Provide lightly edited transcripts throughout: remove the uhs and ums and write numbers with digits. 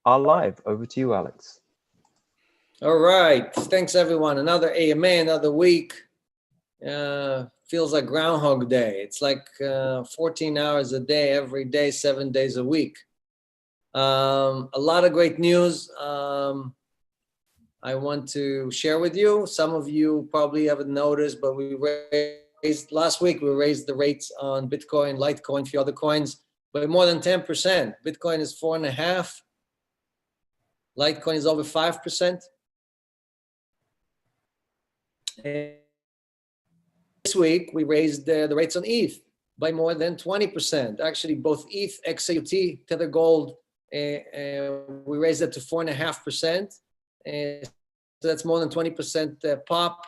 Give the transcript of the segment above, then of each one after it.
are live. Over to you, Alex. All right. Thanks, everyone. Another AMA, another week. Feels like Groundhog Day. It's like 14 hours a day, every day, 7 days a week. A lot of great news I want to share with you. Some of you probably haven't noticed, but last week we raised the rates on Bitcoin, Litecoin, a few other coins by more than 10%. Bitcoin is 4.5%. Litecoin is over 5%. And this week we raised the rates on ETH by more than 20%. Actually, both ETH, XAUT, Tether Gold, we raised it to 4.5%. So that's more than 20% pop.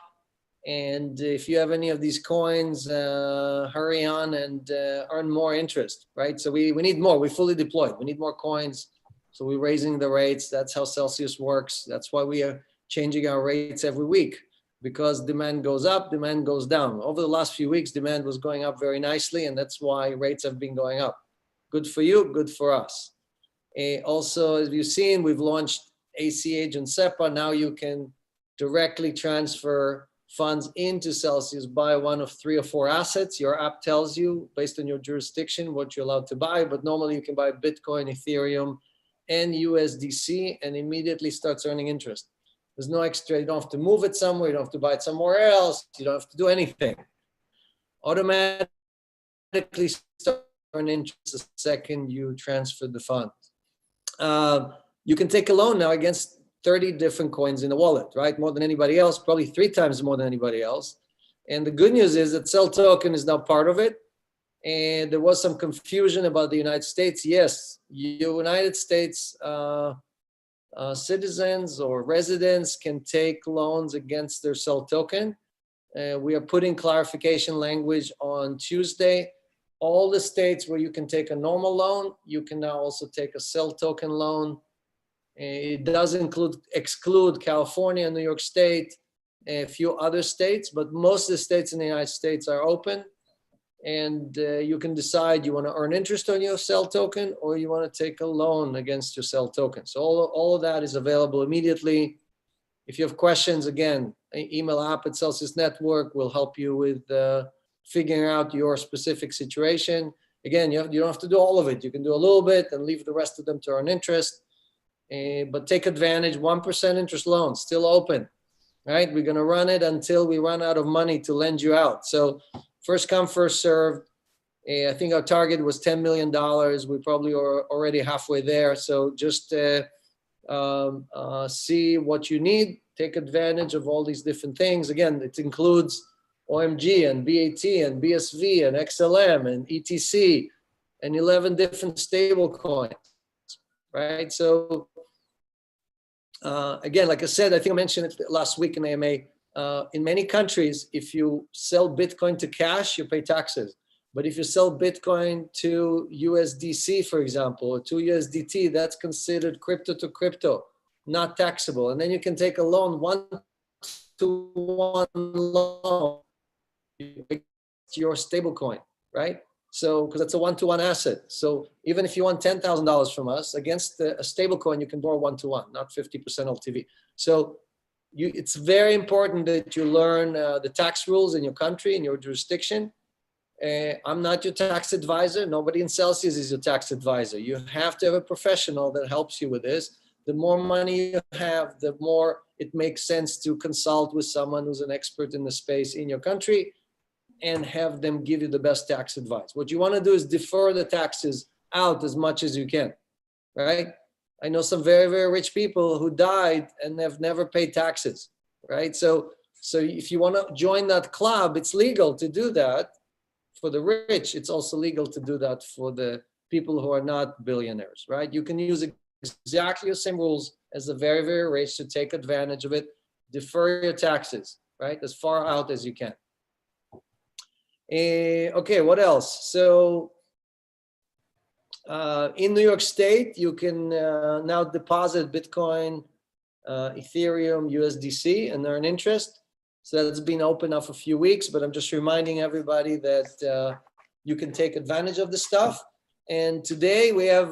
And if you have any of these coins, hurry on and earn more interest, right? So we need more. We're fully deployed. We need more coins. So we're raising the rates. That's how Celsius works. That's why we are changing our rates every week, because demand goes up, demand goes down. Over the last few weeks, demand was going up very nicely, and that's why rates have been going up. Good for you, good for us. Also, as you've seen, we've launched ACH and SEPA. Now you can directly transfer funds into Celsius, buy one of 3 or 4 assets. Your app tells you, based on your jurisdiction, what you're allowed to buy, but normally you can buy Bitcoin, Ethereum, and USDC, and immediately starts earning interest. There's no extra, you don't have to move it somewhere, you don't have to buy it somewhere else, you don't have to do anything. Automatically start earning interest the second you transfer the funds. You can take a loan now against 30 different coins in the wallet, right? More than anybody else, probably 3 times more than anybody else. And the good news is that Cell Token is now part of it. And there was some confusion about the United States. Yes, United States citizens or residents can take loans against their Cell Token. We are putting clarification language on Tuesday. All the states where you can take a normal loan, you can now also take a Cell Token loan. It does exclude California, New York State, a few other states, but most of the states in the United States are open. And you can decide you want to earn interest on your Cell Token or you want to take a loan against your Cell Token. So all of that is available immediately. If you have questions, again, email app@Celsius Network will help you with figuring out your specific situation. Again, you don't have to do all of it. You can do a little bit and leave the rest of them to earn interest. But take advantage, 1% interest loan, still open, right? We're going to run it until we run out of money to lend you out. So first come, first served. I think our target was $10 million. We probably are already halfway there. So just see what you need. Take advantage of all these different things. Again, it includes OMG and BAT and BSV and XLM and ETC and 11 different stable coins, right? So again, like I said, I think I mentioned it last week in AMA, in many countries, if you sell Bitcoin to cash, you pay taxes. But if you sell Bitcoin to USDC, for example, or to USDT, that's considered crypto to crypto, not taxable. And then you can take a loan, 1-to-1 loan, your stable coin, right? So, because it's a 1-to-1 asset. So even if you want $10,000 from us against a stable coin, you can borrow 1-to-1, not 50% LTV. So it's very important that you learn the tax rules in your country, in your jurisdiction. I'm not your tax advisor. Nobody in Celsius is your tax advisor. You have to have a professional that helps you with this. The more money you have, the more it makes sense to consult with someone who's an expert in the space in your country and have them give you the best tax advice. What you want to do is defer the taxes out as much as you can, right? I know some very, very rich people who died and have never paid taxes, right? So if you want to join that club, it's legal to do that for the rich. It's also legal to do that for the people who are not billionaires, right? You can use exactly the same rules as the very, very rich to take advantage of it. Defer your taxes, right? As far out as you can. Okay, what else? So in New York State, you can now deposit Bitcoin, Ethereum, USDC, and earn interest. So that's been open now for a few weeks, but I'm just reminding everybody that you can take advantage of the stuff. And today we have,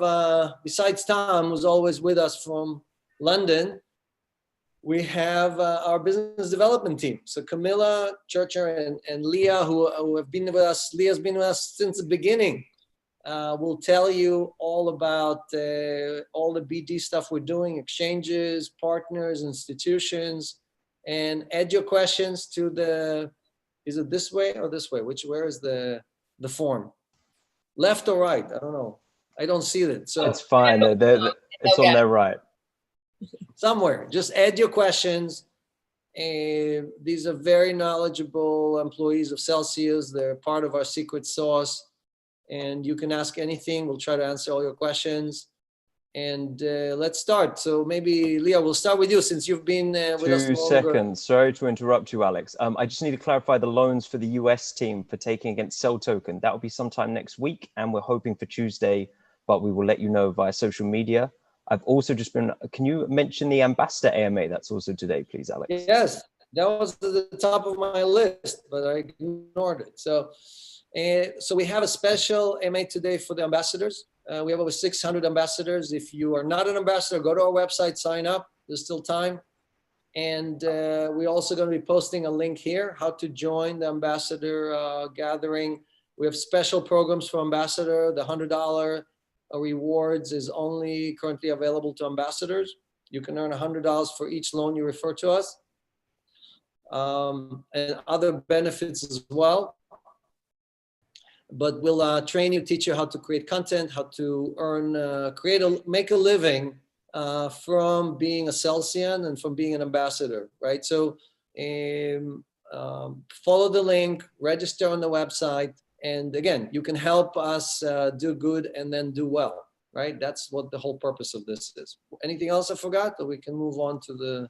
besides Tom, who's always with us from London, we have our business development team. So Camilla Churcher and Leah, who have been with us. Leah's been with us since the beginning. Will tell you all about all the BD stuff we're doing, exchanges, partners, institutions, and add your questions to the, is it this way or this way? Where is the form? Left or right? I don't know. I don't see it. So it's fine. It's on their right. Somewhere, just add your questions. These are very knowledgeable employees of Celsius. They're part of our secret sauce. And you can ask anything. We'll try to answer all your questions. And let's start. So maybe, Leah, we'll start with you since you've been with us longer. 2 seconds. Sorry to interrupt you, Alex. I just need to clarify the loans for the US team for taking against Cell Token. That will be sometime next week, and we're hoping for Tuesday, but we will let you know via social media. I've also just been, can you mention the Ambassador AMA that's also today, please, Alex? Yes, that was at the top of my list, but I ignored it. So we have a special AMA today for the ambassadors. We have over 600 ambassadors. If you are not an ambassador, go to our website, sign up. There's still time. And we're also going to be posting a link here, how to join the ambassador gathering. We have special programs for ambassador. The $100 rewards is only currently available to ambassadors. You can earn $100 for each loan you refer to us. And other benefits as well. But we'll train you, teach you how to create content, how to earn, make a living from being a Celsian and from being an ambassador, right? So follow the link, register on the website. And again, you can help us do good and then do well, right? That's what the whole purpose of this is. Anything else I forgot, or we can move on to the...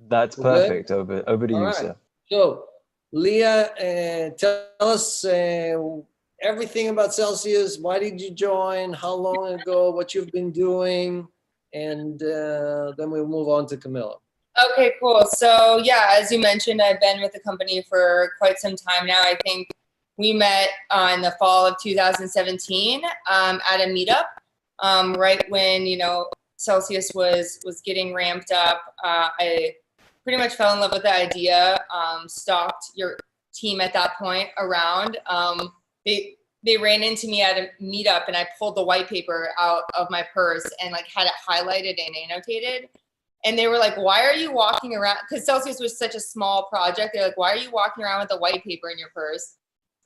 That's perfect. Over to you, sir. So Leah, tell us everything about Celsius. Why did you join? How long ago? What you've been doing? And then we'll move on to Camilla. Okay, cool. So yeah, as you mentioned, I've been with the company for quite some time now. I think we met in the fall of 2017 at a meetup, right when, you know, Celsius was getting ramped up. I pretty much fell in love with the idea, stalked your team at that point around. They ran into me at a meetup and I pulled the white paper out of my purse and like had it highlighted and annotated. And they were like, why are you walking around? Because Celsius was such a small project. They're like, why are you walking around with a white paper in your purse?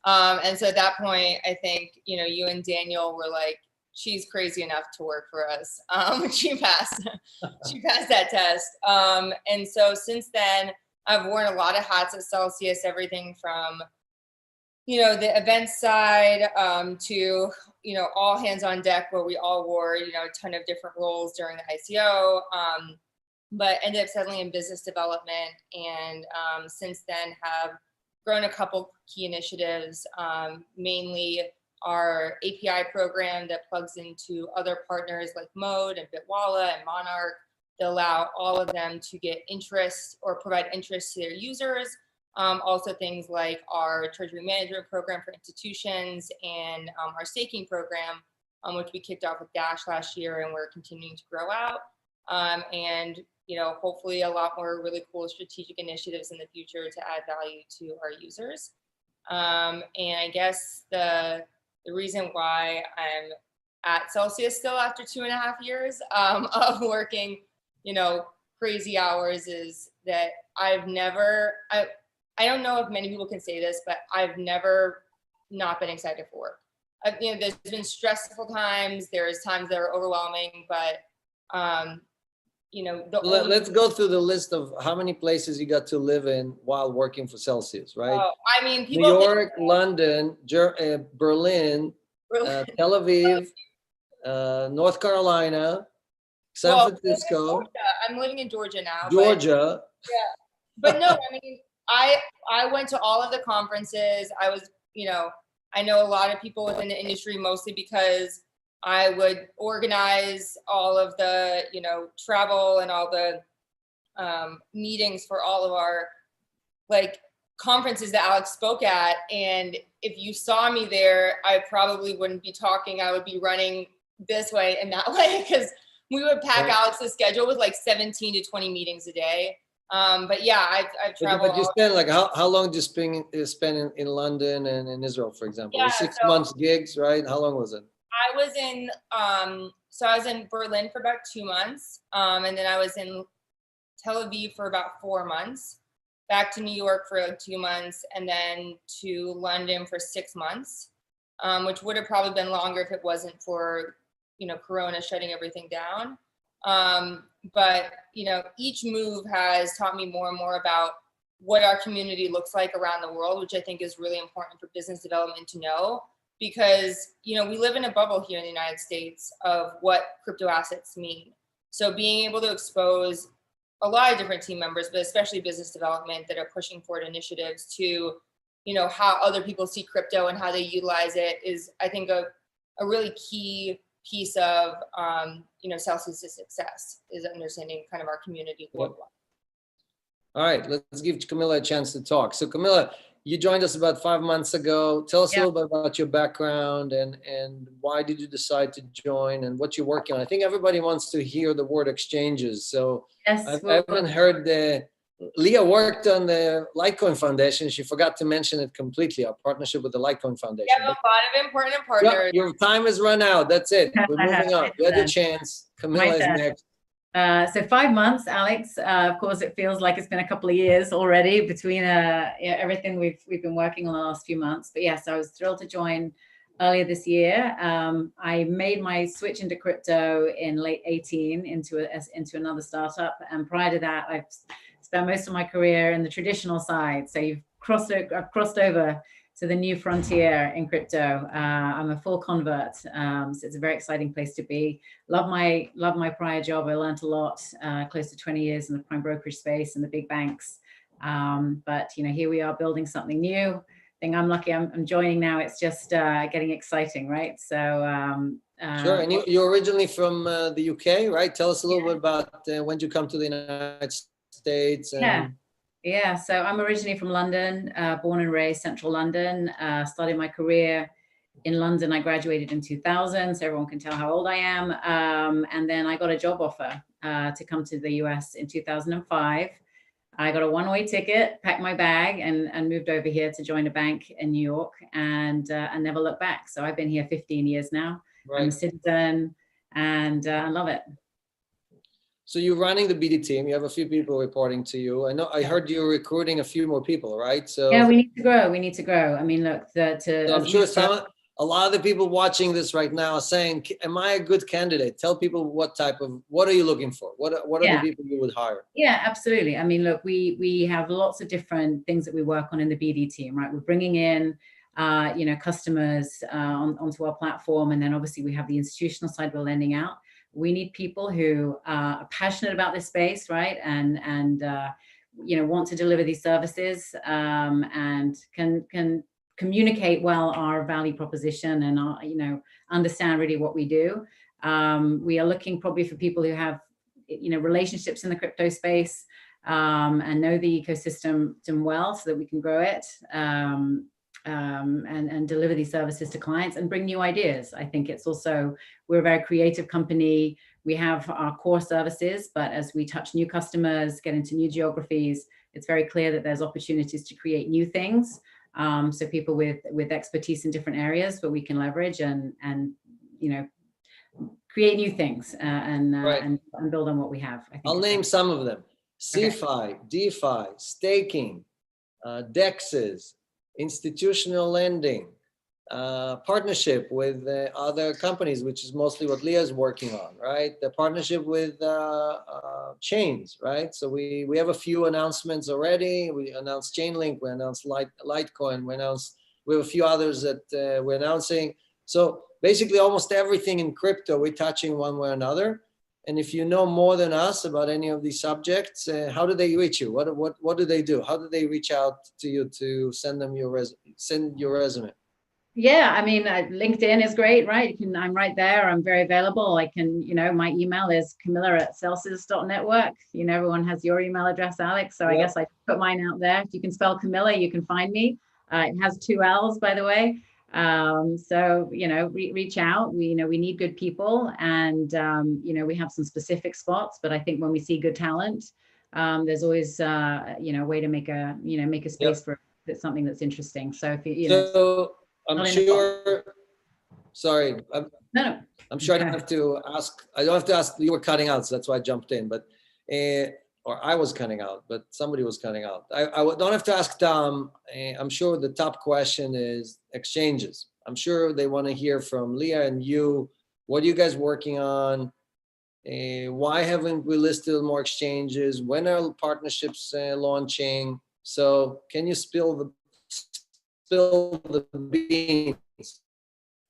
And so at that point, I think, you know, you and Daniel were like, she's crazy enough to work for us. She passed that test. And so since then, I've worn a lot of hats at Celsius, everything from, you know, the event side to, you know, all hands on deck where we all wore, you know, a ton of different roles during the ICO, but ended up settling in business development. And since then have grown a couple key initiatives, mainly our API program that plugs into other partners like Mode and Bitwala and Monarch to allow all of them to get interest or provide interest to their users. Also things like our treasury management program for institutions and our staking program, which we kicked off with Dash last year and we're continuing to grow out. And, you know, hopefully a lot more really cool strategic initiatives in the future to add value to our users. And I guess the reason why I'm at Celsius still after 2.5 years of working, you know, crazy hours is that I've never, I don't know if many people can say this, but I've never not been excited for work. You know, there's been stressful times, there's times that are overwhelming, but you know, let's go through the list of how many places you got to live in while working for Celsius, right? I mean, New York, London, Berlin, Tel Aviv, North Carolina, San Francisco. I'm living in Georgia now. Georgia. But no, I mean, I went to all of the conferences. I was, you know, I know a lot of people within the industry mostly because I would organize all of the, you know, travel and all the meetings for all of our like conferences that Alex spoke at. And if you saw me there, I probably wouldn't be talking. I would be running this way and that way, because we would pack Alex's schedule with like 17 to 20 meetings a day. But yeah, I've traveled. But you spend like, how long did you spend in London and in Israel, for example? Yeah, 6 months gigs, right? How long was it? I was in, so I was in Berlin for about 2 months. And then I was in Tel Aviv for about 4 months, back to New York for like 2 months, and then to London for 6 months, which would have probably been longer if it wasn't for, you know, Corona shutting everything down. But, you know, each move has taught me more and more about what our community looks like around the world, which I think is really important for business development to know, because, you know, we live in a bubble here in the United States of what crypto assets mean. So being able to expose a lot of different team members, but especially business development that are pushing forward initiatives to, you know, how other people see crypto and how they utilize it is, I think, a really key piece of, you know, Celsius' success, is understanding kind of our community worldwide. All right, let's give Camilla a chance to talk. So Camilla, you joined us about 5 months ago. Tell us a little bit about your background and why did you decide to join and what you're working on. I think everybody wants to hear the word exchanges. So Yes, I haven't heard Leah worked on the Litecoin Foundation. She forgot to mention it completely, our partnership with the Litecoin Foundation. We have a lot of important partners. Your time has run out. That's it. We're moving on. You had the chance. Camilla is next. So 5 months, Alex. Of course, it feels like it's been a couple of years already between everything we've been working on the last few months. But yes, I was thrilled to join earlier this year. I made my switch into crypto in late 2018 into another startup, and prior to that, I've spent most of my career in the traditional side. So I've crossed over to the new frontier in crypto. I'm a full convert, so it's a very exciting place to be. Love my prior job. I learned a lot, close to 20 years in the prime brokerage space and the big banks. But you know, here we are building something new. I think I'm lucky. I'm joining now. It's just getting exciting, right? So sure. And you're originally from the UK, right? Tell us a little bit about when did you come to the United States? And Yeah, so I'm originally from London, born and raised Central London. Started my career in London. I graduated in 2000, so everyone can tell how old I am. And then I got a job offer to come to the US in 2005. I got a one-way ticket, packed my bag, and moved over here to join a bank in New York, and never looked back. So I've been here 15 years now. Right. I'm a citizen, and I love it. So you're running the BD team. You have a few people reporting to you. I heard you're recruiting a few more people, right? So yeah, we need to grow. We need to grow. I mean, look, so I'm sure a lot of the people watching this right now are saying, "Am I a good candidate?" Tell people what are you looking for? What are the people you would hire? Yeah, absolutely. I mean, look, we have lots of different things that we work on in the BD team, right? We're bringing in you know, customers onto our platform, and then obviously we have the institutional side we're lending out. We need people who are passionate about this space, right? And you know, want to deliver these services, and can communicate well our value proposition and you know, understand really what we do. We are looking probably for people who have, you know, relationships in the crypto space, and know the ecosystem well, so that we can grow it. And deliver these services to clients and bring new ideas. I think it's also, we're a very creative company. We have our core services, but as we touch new customers, get into new geographies, it's very clear that there's opportunities to create new things. So people with expertise in different areas, but we can leverage and you know, create new things and build on what we have. I think I'll name some of them: CeFi, DeFi, staking, DEXs, institutional lending, partnership with other companies, which is mostly what Leah's working on, right? The partnership with chains, right? So we have a few announcements already. We announced Chainlink, we announced Litecoin, we have a few others that we're announcing. So basically almost everything in crypto we're touching one way or another. And if you know more than us about any of these subjects, how do they reach you? What do they do? How do they reach out to you to send them your resume? Yeah, I mean, LinkedIn is great, right? I'm right there. I'm very available. I can, my email is camilla@celsius.network. Everyone has your email address, Alex. So I guess I put mine out there. If you can spell Camilla, you can find me. It has 2 L's, by the way. So, reach out. We need good people, and, we have some specific spots, but I think when we see good talent, there's always, a way to make a space for something that's interesting. So if so I'm sure, sorry, no. I'm sure I don't have to ask, you were cutting out, so that's why I jumped in, but, or I was cutting out, but somebody was cutting out. I don't have to ask Tom. I'm sure the top question is exchanges. I'm sure they want to hear from Leah and you. What are you guys working on? Why haven't we listed more exchanges? When are partnerships launching? So can you spill the beans?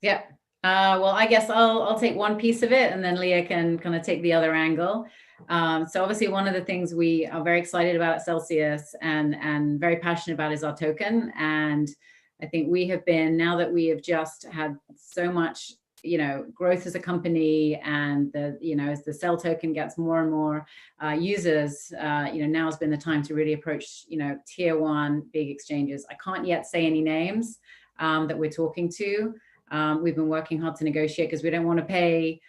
Yeah. Well, I guess I'll take one piece of it, and then Leah can kind of take the other angle. So obviously, one of the things we are very excited about at Celsius and very passionate about is our token. And I think we have been, now that we have just had so much, growth as a company, and as the Cell token gets more and more users, now has been the time to really approach, tier 1 big exchanges. I can't yet say any names that we're talking to. We've been working hard to negotiate because we don't want to pay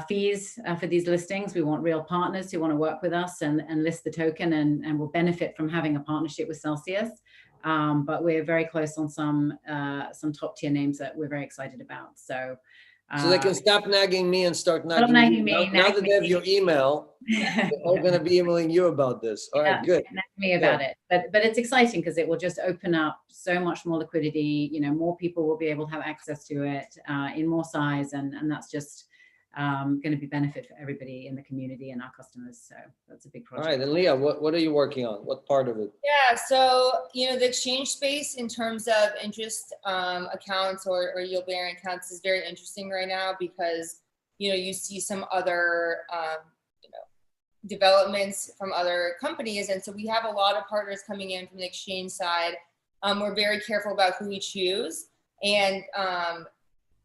fees for these listings. We want real partners who want to work with us and list the token and will benefit from having a partnership with Celsius. But we're very close on some top tier names that we're very excited about. So they can stop nagging me and start nagging me. Now that they have your email, they're all going to be emailing you about this. All right, good. Nag me about it. But it's exciting because it will just open up so much more liquidity. More people will be able to have access to it in more size, and that's just going to be benefit for everybody in the community and our customers. So that's a big project. All right, and Leah, what are you working on? What part of it? Yeah, so the exchange space in terms of interest accounts or yield bearing accounts is very interesting right now because you see some other developments from other companies, and so we have a lot of partners coming in from the exchange side. We're very careful about who we choose, and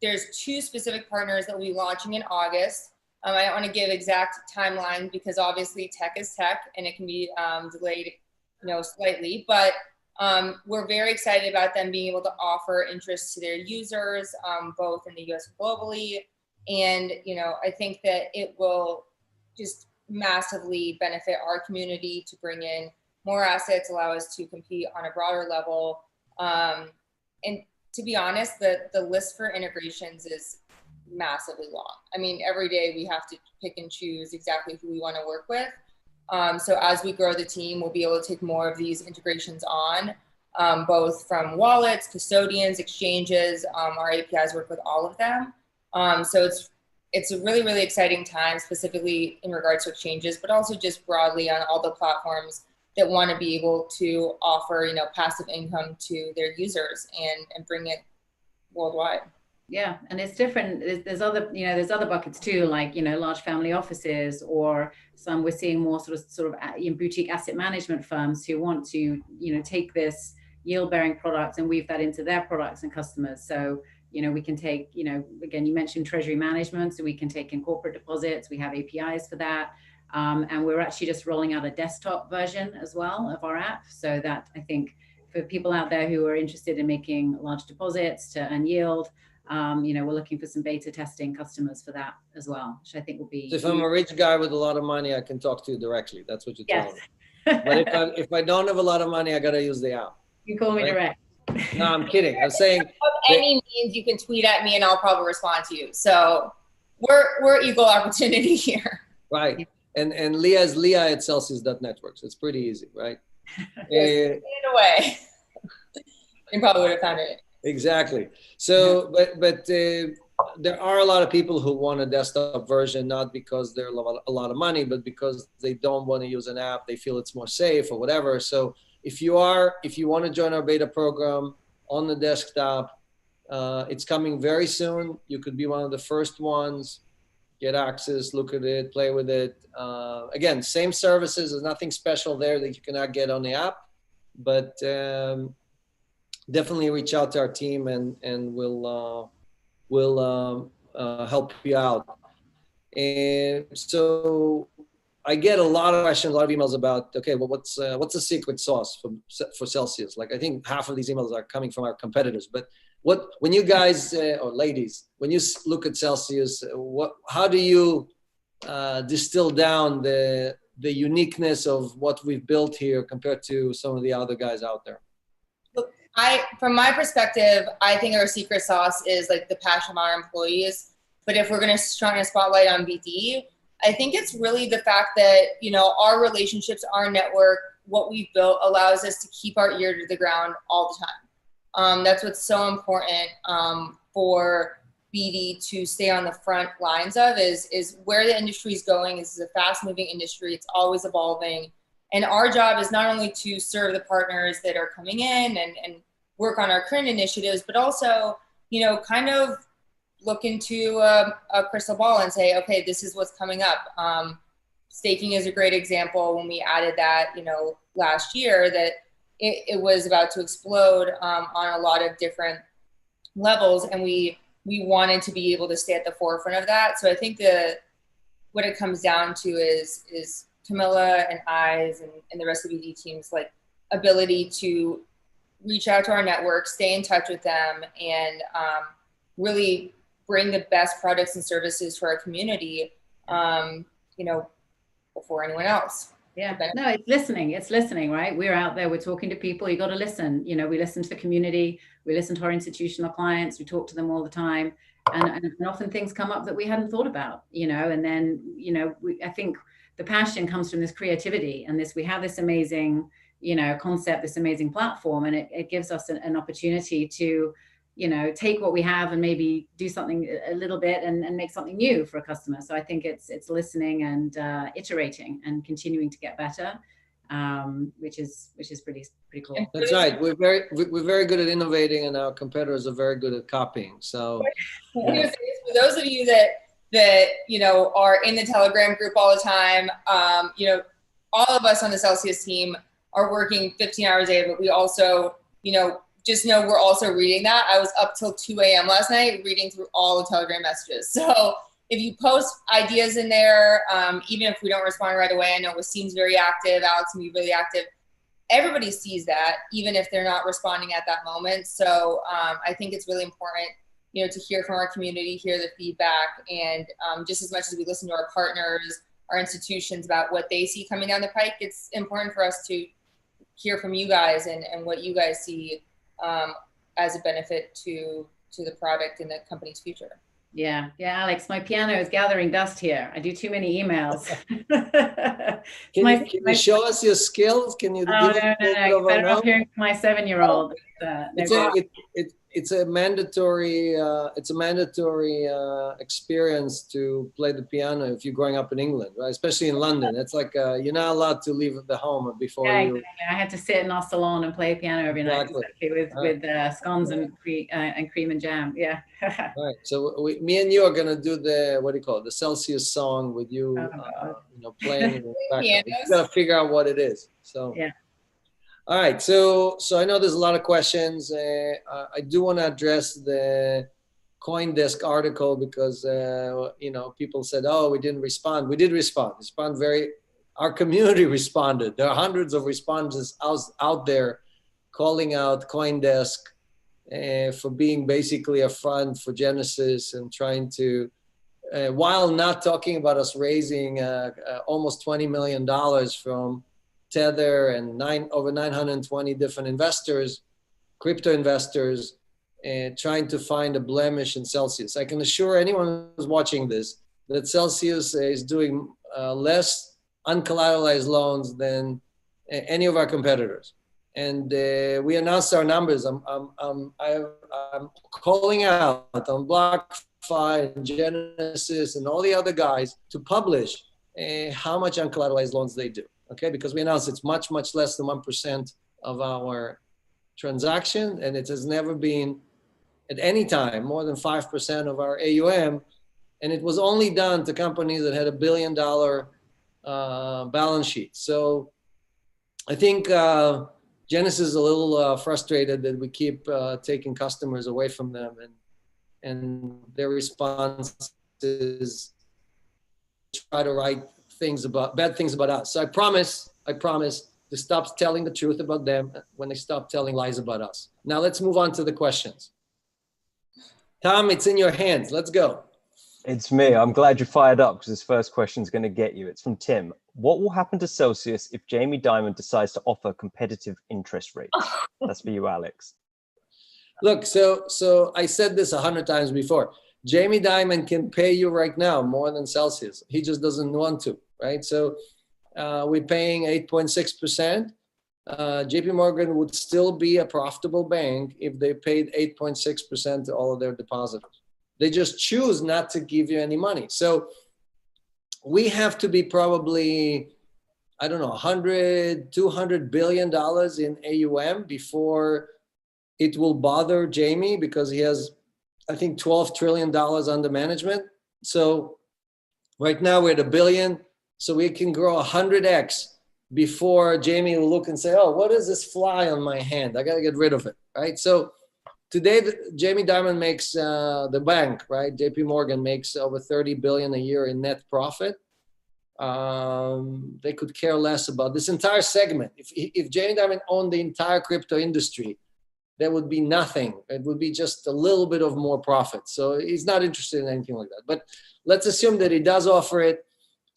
there's 2 specific partners that we'll be launching in August. I don't want to give exact timeline because obviously tech is tech and it can be delayed, slightly, but we're very excited about them being able to offer interest to their users, both in the US and globally. And, I think that it will just massively benefit our community to bring in more assets, allow us to compete on a broader level. And to be honest, the list for integrations is massively long. I mean, every day we have to pick and choose exactly who we want to work with. So as we grow the team, we'll be able to take more of these integrations on, both from wallets, custodians, exchanges. Our APIs work with all of them. So it's a really, really exciting time, specifically in regards to exchanges, but also just broadly on all the platforms that want to be able to offer, passive income to their users and bring it worldwide. Yeah, and it's different. There's other buckets too, like large family offices, or some we're seeing more sort of boutique asset management firms who want to take this yield bearing product and weave that into their products and customers. So we can take again, you mentioned treasury management, so we can take in corporate deposits. We have APIs for that, and we're actually just rolling out a desktop version as well of our app, so that I think for people out there who are interested in making large deposits to earn yield. We're looking for some beta testing customers for that as well, which I think will be. So if I'm a rich guy with a lot of money, I can talk to you directly. That's what you're telling me. But if I don't have a lot of money, I gotta use the app. You call me direct. No, I'm kidding. I'm saying. Of any means, you can tweet at me and I'll probably respond to you. So we're equal opportunity here. Right. And Leah is Leah at Celsius.network. So it's pretty easy, right? In a way. You probably would have found it. Exactly. So, but there are a lot of people who want a desktop version, not because they're a lot of money, but because they don't want to use an app. They feel it's more safe or whatever. So if you want to join our beta program on the desktop, it's coming very soon. You could be one of the first ones. Get access, look at it, play with it. Again, same services. There's nothing special there that you cannot get on the app, but definitely reach out to our team, and we'll help you out. And so I get a lot of questions, a lot of emails about, okay, well, what's the secret sauce for Celsius? Like, I think half of these emails are coming from our competitors. But when you guys or ladies, when you look at Celsius, how do you distill down the uniqueness of what we've built here compared to some of the other guys out there? From my perspective, I think our secret sauce is like the passion of our employees. But if we're going to shine a spotlight on BD, I think it's really the fact that, you know, our relationships, our network, what we've built allows us to keep our ear to the ground all the time. That's what's so important for BD to stay on the front lines of is where the industry is going. This is a fast moving industry. It's always evolving. And our job is not only to serve the partners that are coming in and work on our current initiatives, but also, you know, kind of look into a crystal ball and say, okay, this is what's coming up. Staking is a great example. When we added that, you know, last year, that it was about to explode on a lot of different levels, and we wanted to be able to stay at the forefront of that. So I think what it comes down to is Camilla and I's and the rest of the BD team's like ability to reach out to our network, stay in touch with them, and really bring the best products and services for our community, you know, before anyone else. Yeah, no, it's listening, right? We're out there, we're talking to people, you got to listen. You know, we listen to the community, we listen to our institutional clients, we talk to them all the time. And often things come up that we hadn't thought about, you know, and then, you know, I think the passion comes from this creativity and we have this amazing, you know, concept, this amazing platform, and it gives us an opportunity to, you know, take what we have and maybe do something a little bit and make something new for a customer. So I think it's listening and iterating and continuing to get better, which is pretty cool. That's right. We're very good at innovating, and our competitors are very good at copying. So yeah. For those of you that you know are in the Telegram group all the time, you know, all of us on the Celsius team are working 15 hours a day, but we also, you know, just know we're also reading that. I was up till 2 a.m. last night reading through all the Telegram messages. So if you post ideas in there, even if we don't respond right away, I know Wasim's very active, Alex can be really active. Everybody sees that, even if they're not responding at that moment. So I think it's really important, you know, to hear from our community, hear the feedback, and just as much as we listen to our partners, our institutions about what they see coming down the pike, it's important for us to hear from you guys and what you guys see as a benefit to the product and the company's future. Yeah, Alex, my piano is gathering dust here. I do too many emails. Can you show us your skills? Can you? Oh, no. Better off hearing from my 7-year-old. It's a mandatory experience to play the piano if you're growing up in England, right? Especially in London. It's like you're not allowed to leave the home before you. Exactly. I had to sit in our salon and play piano every night with scones and cream and jam. Yeah. Right. So me and you are gonna do the Celsius song with you, you know, playing in the background. We gotta figure out what it is. So yeah. All right, so I know there's a lot of questions. I do want to address the CoinDesk article because you know, people said, "Oh, we didn't respond." We did respond. Our community responded. There are hundreds of responses out there calling out CoinDesk for being basically a front for Genesis and trying to, while not talking about us raising almost $20 million from Tether and over 920 different investors, crypto investors, trying to find a blemish in Celsius. I can assure anyone who's watching this that Celsius is doing less uncollateralized loans than any of our competitors. And we announced our numbers. I'm calling out on BlockFi and Genesis and all the other guys to publish how much uncollateralized loans they do. Okay, because we announced it's much, much less than 1% of our transaction, and it has never been at any time more than 5% of our AUM, and it was only done to companies that had $1 billion balance sheet. So I think Janice is a little frustrated that we keep taking customers away from them, and their response is try to write bad things about us. So I promise to stop telling the truth about them when they stop telling lies about us. Now let's move on to the questions. Tom, it's in your hands. Let's go. It's me. I'm glad you fired up because this first question is going to get you. It's from Tim. What will happen to Celsius if Jamie Dimon decides to offer competitive interest rates? That's for you, Alex. Look, so I said this 100 times before. Jamie Dimon can pay you right now more than Celsius. He just doesn't want to, right? So we're paying 8.6%. JP Morgan would still be a profitable bank if they paid 8.6% to all of their depositors. They just choose not to give you any money. So we have to be probably, I don't know, 100, 200 billion dollars in AUM before it will bother Jamie, because he has, I think, $12 trillion under management. So right now we're at $1 billion. So we can grow 100x before Jamie will look and say, oh, what is this fly on my hand? I got to get rid of it, right? So today, Jamie Dimon makes the bank, right? JP Morgan makes over 30 billion a year in net profit. They could care less about this entire segment. If Jamie Dimon owned the entire crypto industry, there would be nothing. It would be just a little bit of more profit. So he's not interested in anything like that. But let's assume that he does offer it.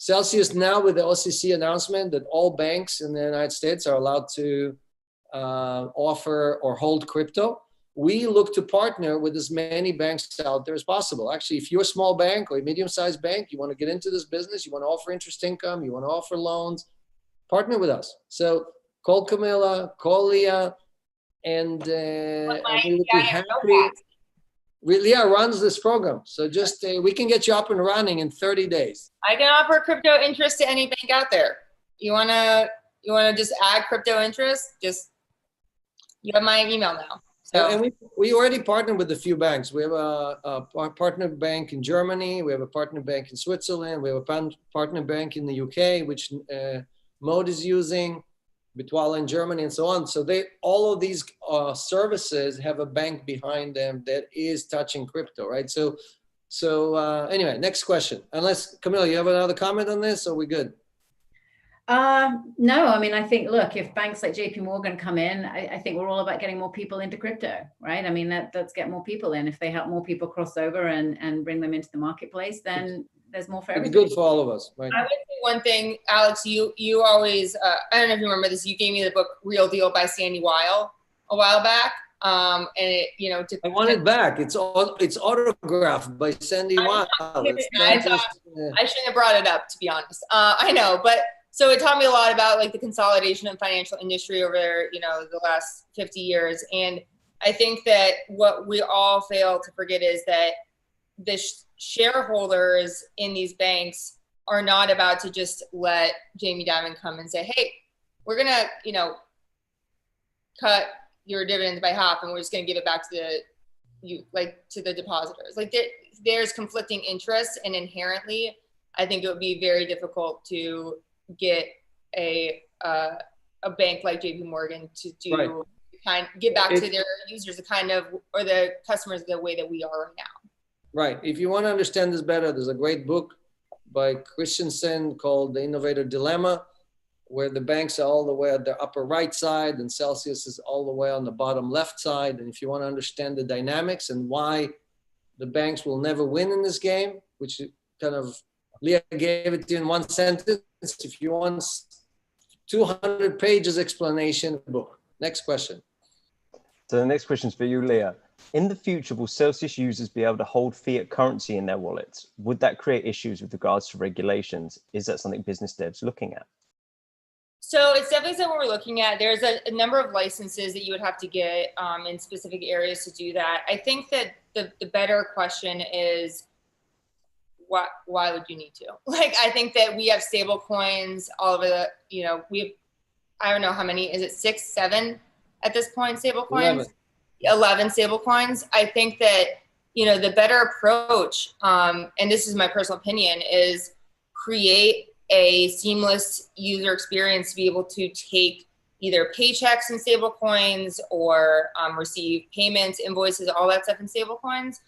Celsius now, with the OCC announcement that all banks in the United States are allowed to offer or hold crypto, we look to partner with as many banks out there as possible. Actually, if you're a small bank or a medium-sized bank, you want to get into this business, you want to offer interest income, you want to offer loans, partner with us. So call Camilla, call Leah, and we would be happy. Leah runs this program. So just, we can get you up and running in 30 days. I can offer crypto interest to any bank out there. You wanna just add crypto interest? Just, you have my email now. So. And we already partnered with a few banks. We have a partner bank in Germany. We have a partner bank in Switzerland. We have a partner bank in the UK, which Mode is using, Bitwala in Germany, and so on. So all of these services have a bank behind them that is touching crypto, right? So anyway, next question. Unless, Camilla, you have another comment on this, or we good? No, I mean, I think, look, if banks like JP Morgan come in, I think we're all about getting more people into crypto, right? I mean, let's get more people in. If they help more people cross over and bring them into the marketplace, then there's more for everybody. It's good for all of us, right? I would say one thing, Alex, you always, I don't know if you remember this, you gave me the book Real Deal by Sandy Weil a while back. And it, I want it back. It's autographed by Sandy Weil. I shouldn't have brought it up, to be honest. I know, but so it taught me a lot about like the consolidation of financial industry over the last 50 years. And I think that what we all fail to forget is that the shareholders in these banks are not about to just let Jamie Dimon come and say, hey, we're going to, cut your dividends by half and we're just going to give it back to the depositors. Like there's conflicting interests, and inherently, I think it would be very difficult to get a bank like JP Morgan to do get back to their users or the customers the way that we are right now. Right. If you want to understand this better, there's a great book by Christensen called The Innovator Dilemma, where the banks are all the way at the upper right side and Celsius is all the way on the bottom left side. And if you want to understand the dynamics and why the banks will never win in this game, which kind of Leah gave it to you in one sentence. If you want 200 pages explanation, book. Next question. So the next question is for you, Leah. In the future, will Celsius users be able to hold fiat currency in their wallets? Would that create issues with regards to regulations? Is that something BizDev's looking at? So it's definitely something we're looking at. There's a number of licenses that you would have to get in specific areas to do that. I think that the better question is, why would you need to? Like, I think that we have stable coins all over the, we have, I don't know how many, is it 6, 7 at this point, stable coins? 11 stable coins. I think that, the better approach, and this is my personal opinion, is create a seamless user experience to be able to take either paychecks in stable coins or receive payments, invoices, all that stuff in stable coins.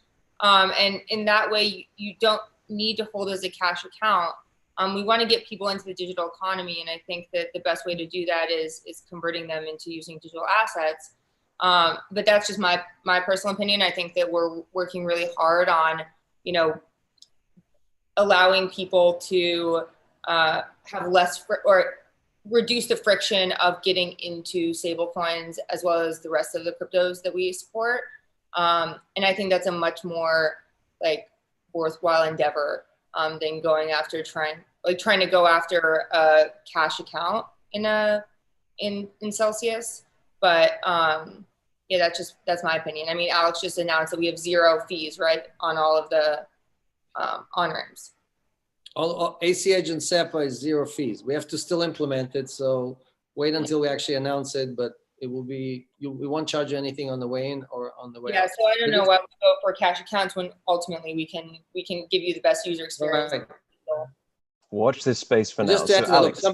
And in that way, you don't need to hold as a cash account. We want to get people into the digital economy. And I think that the best way to do that is converting them into using digital assets. But that's just my personal opinion. I think that we're working really hard on, allowing people to have less or reduce the friction of getting into stable coins as well as the rest of the cryptos that we support. And I think that's a much more worthwhile endeavor than going after trying to go after a cash account in Celsius. But yeah, that's my opinion. I mean, Alex just announced that we have 0 fees, right, on all of the on-ramps. All ACH and SEPA is 0 fees. We have to still implement it, so wait until we actually announce it, but it will be, we won't charge you anything on the way in or on the way out. Yeah, so I don't know why we go for cash accounts when ultimately we can give you the best user experience. Right. So. Watch this space for now. Just to add So to Alex.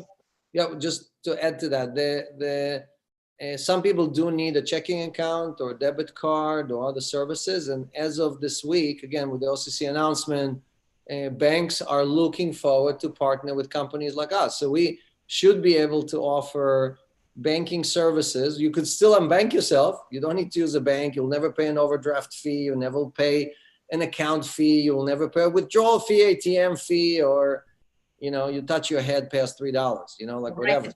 just to add to that, some people do need a checking account or debit card or other services. And as of this week, again, with the OCC announcement, banks are looking forward to partner with companies like us. So we should be able to offer banking services. You could still unbank yourself. You don't need to use a bank. You'll never pay an overdraft fee. You'll never pay an account fee. You'll never pay a withdrawal fee, ATM fee, or, you touch your head past $3, whatever.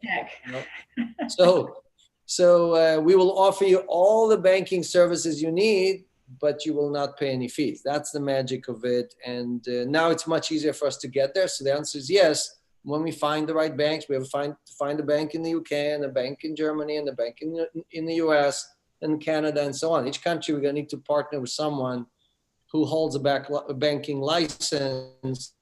So we will offer you all the banking services you need, but you will not pay any fees. That's the magic of it. And now it's much easier for us to get there. So the answer is yes. When we find the right banks, we have to find a bank in the UK and a bank in Germany and a bank in the US and Canada and so on. Each country, we're going to need to partner with someone who holds a banking license.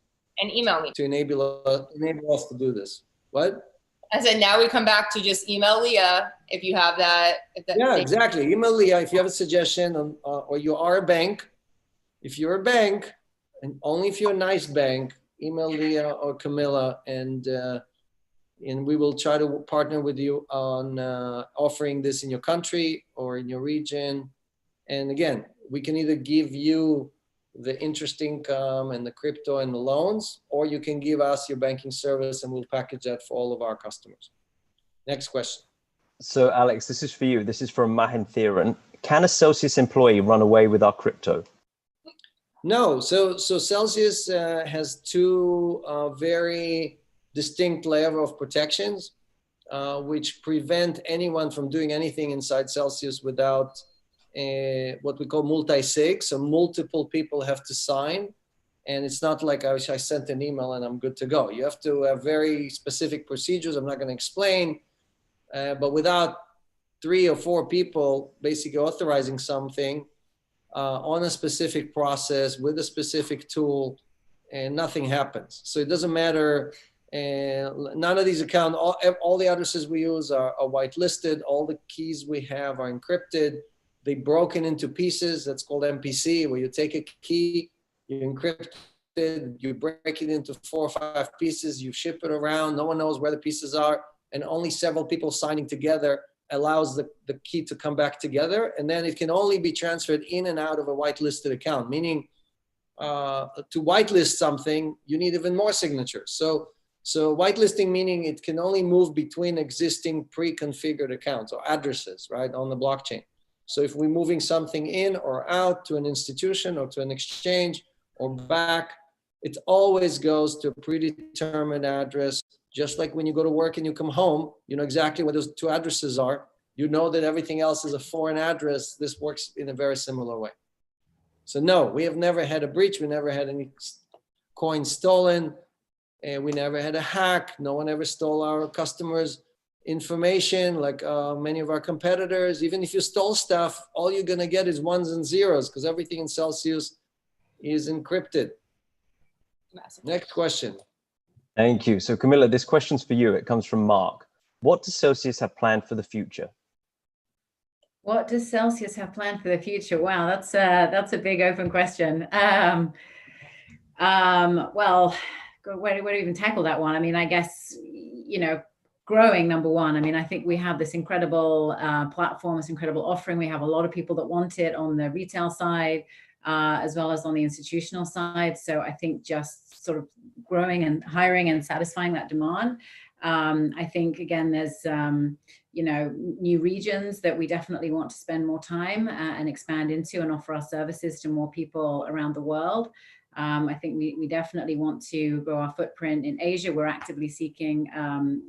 And email me. To enable us to do this. What? I said, now we come back to just email Leah if you have that. Yeah, exactly. Email Leah if you have a suggestion or you are a bank. If you're a bank, and only if you're a nice bank, email Leah or Camilla, and we will try to partner with you on offering this in your country or in your region. And again, we can either give you the interest income and the crypto and the loans, or you can give us your banking service and we'll package that for all of our customers. Next question. So Alex, this is for you. This is from Mahin Theron. Can a Celsius employee run away with our crypto? No. So Celsius has 2 very distinct layers of protections, which prevent anyone from doing anything inside Celsius without what we call multi-sig. So multiple people have to sign. And it's not like I sent an email and I'm good to go. You have to have very specific procedures. I'm not going to explain. But without 3 or 4 people basically authorizing something on a specific process with a specific tool, and nothing happens. So it doesn't matter. None of these accounts, all the addresses we use are whitelisted. All the keys we have are encrypted. They're broken into pieces. That's called MPC, where you take a key, you encrypt it, you break it into 4 or 5 pieces, you ship it around. No one knows where the pieces are. And only several people signing together allows the key to come back together. And then it can only be transferred in and out of a whitelisted account, meaning to whitelist something, you need even more signatures. So whitelisting meaning it can only move between existing pre-configured accounts or addresses, right, on the blockchain. So if we're moving something in or out to an institution or to an exchange or back, it always goes to a predetermined address. Just like when you go to work and you come home, you know exactly what those 2 addresses are. You know that everything else is a foreign address. This works in a very similar way. So no, we have never had a breach. We never had any coins stolen. And we never had a hack. No one ever stole our customers' information like many of our competitors. Even if you stole stuff, all you're going to get is 1s and 0s because everything in Celsius is encrypted. Next question. Thank you. So Camilla, this question's for you. It comes from Mark. What does Celsius have planned for the future? What does Celsius have planned for the future? Wow, that's a big open question. Well, where do we even tackle that one? I mean, I guess, growing, number one. I mean, I think we have this incredible platform, this incredible offering. We have a lot of people that want it on the retail side, as well as on the institutional side. So I think just sort of growing and hiring and satisfying that demand. I think, again, there's, you know, new regions that we definitely want to spend more time and expand into and offer our services to more people around the world. I think we definitely want to grow our footprint in Asia. We're actively seeking,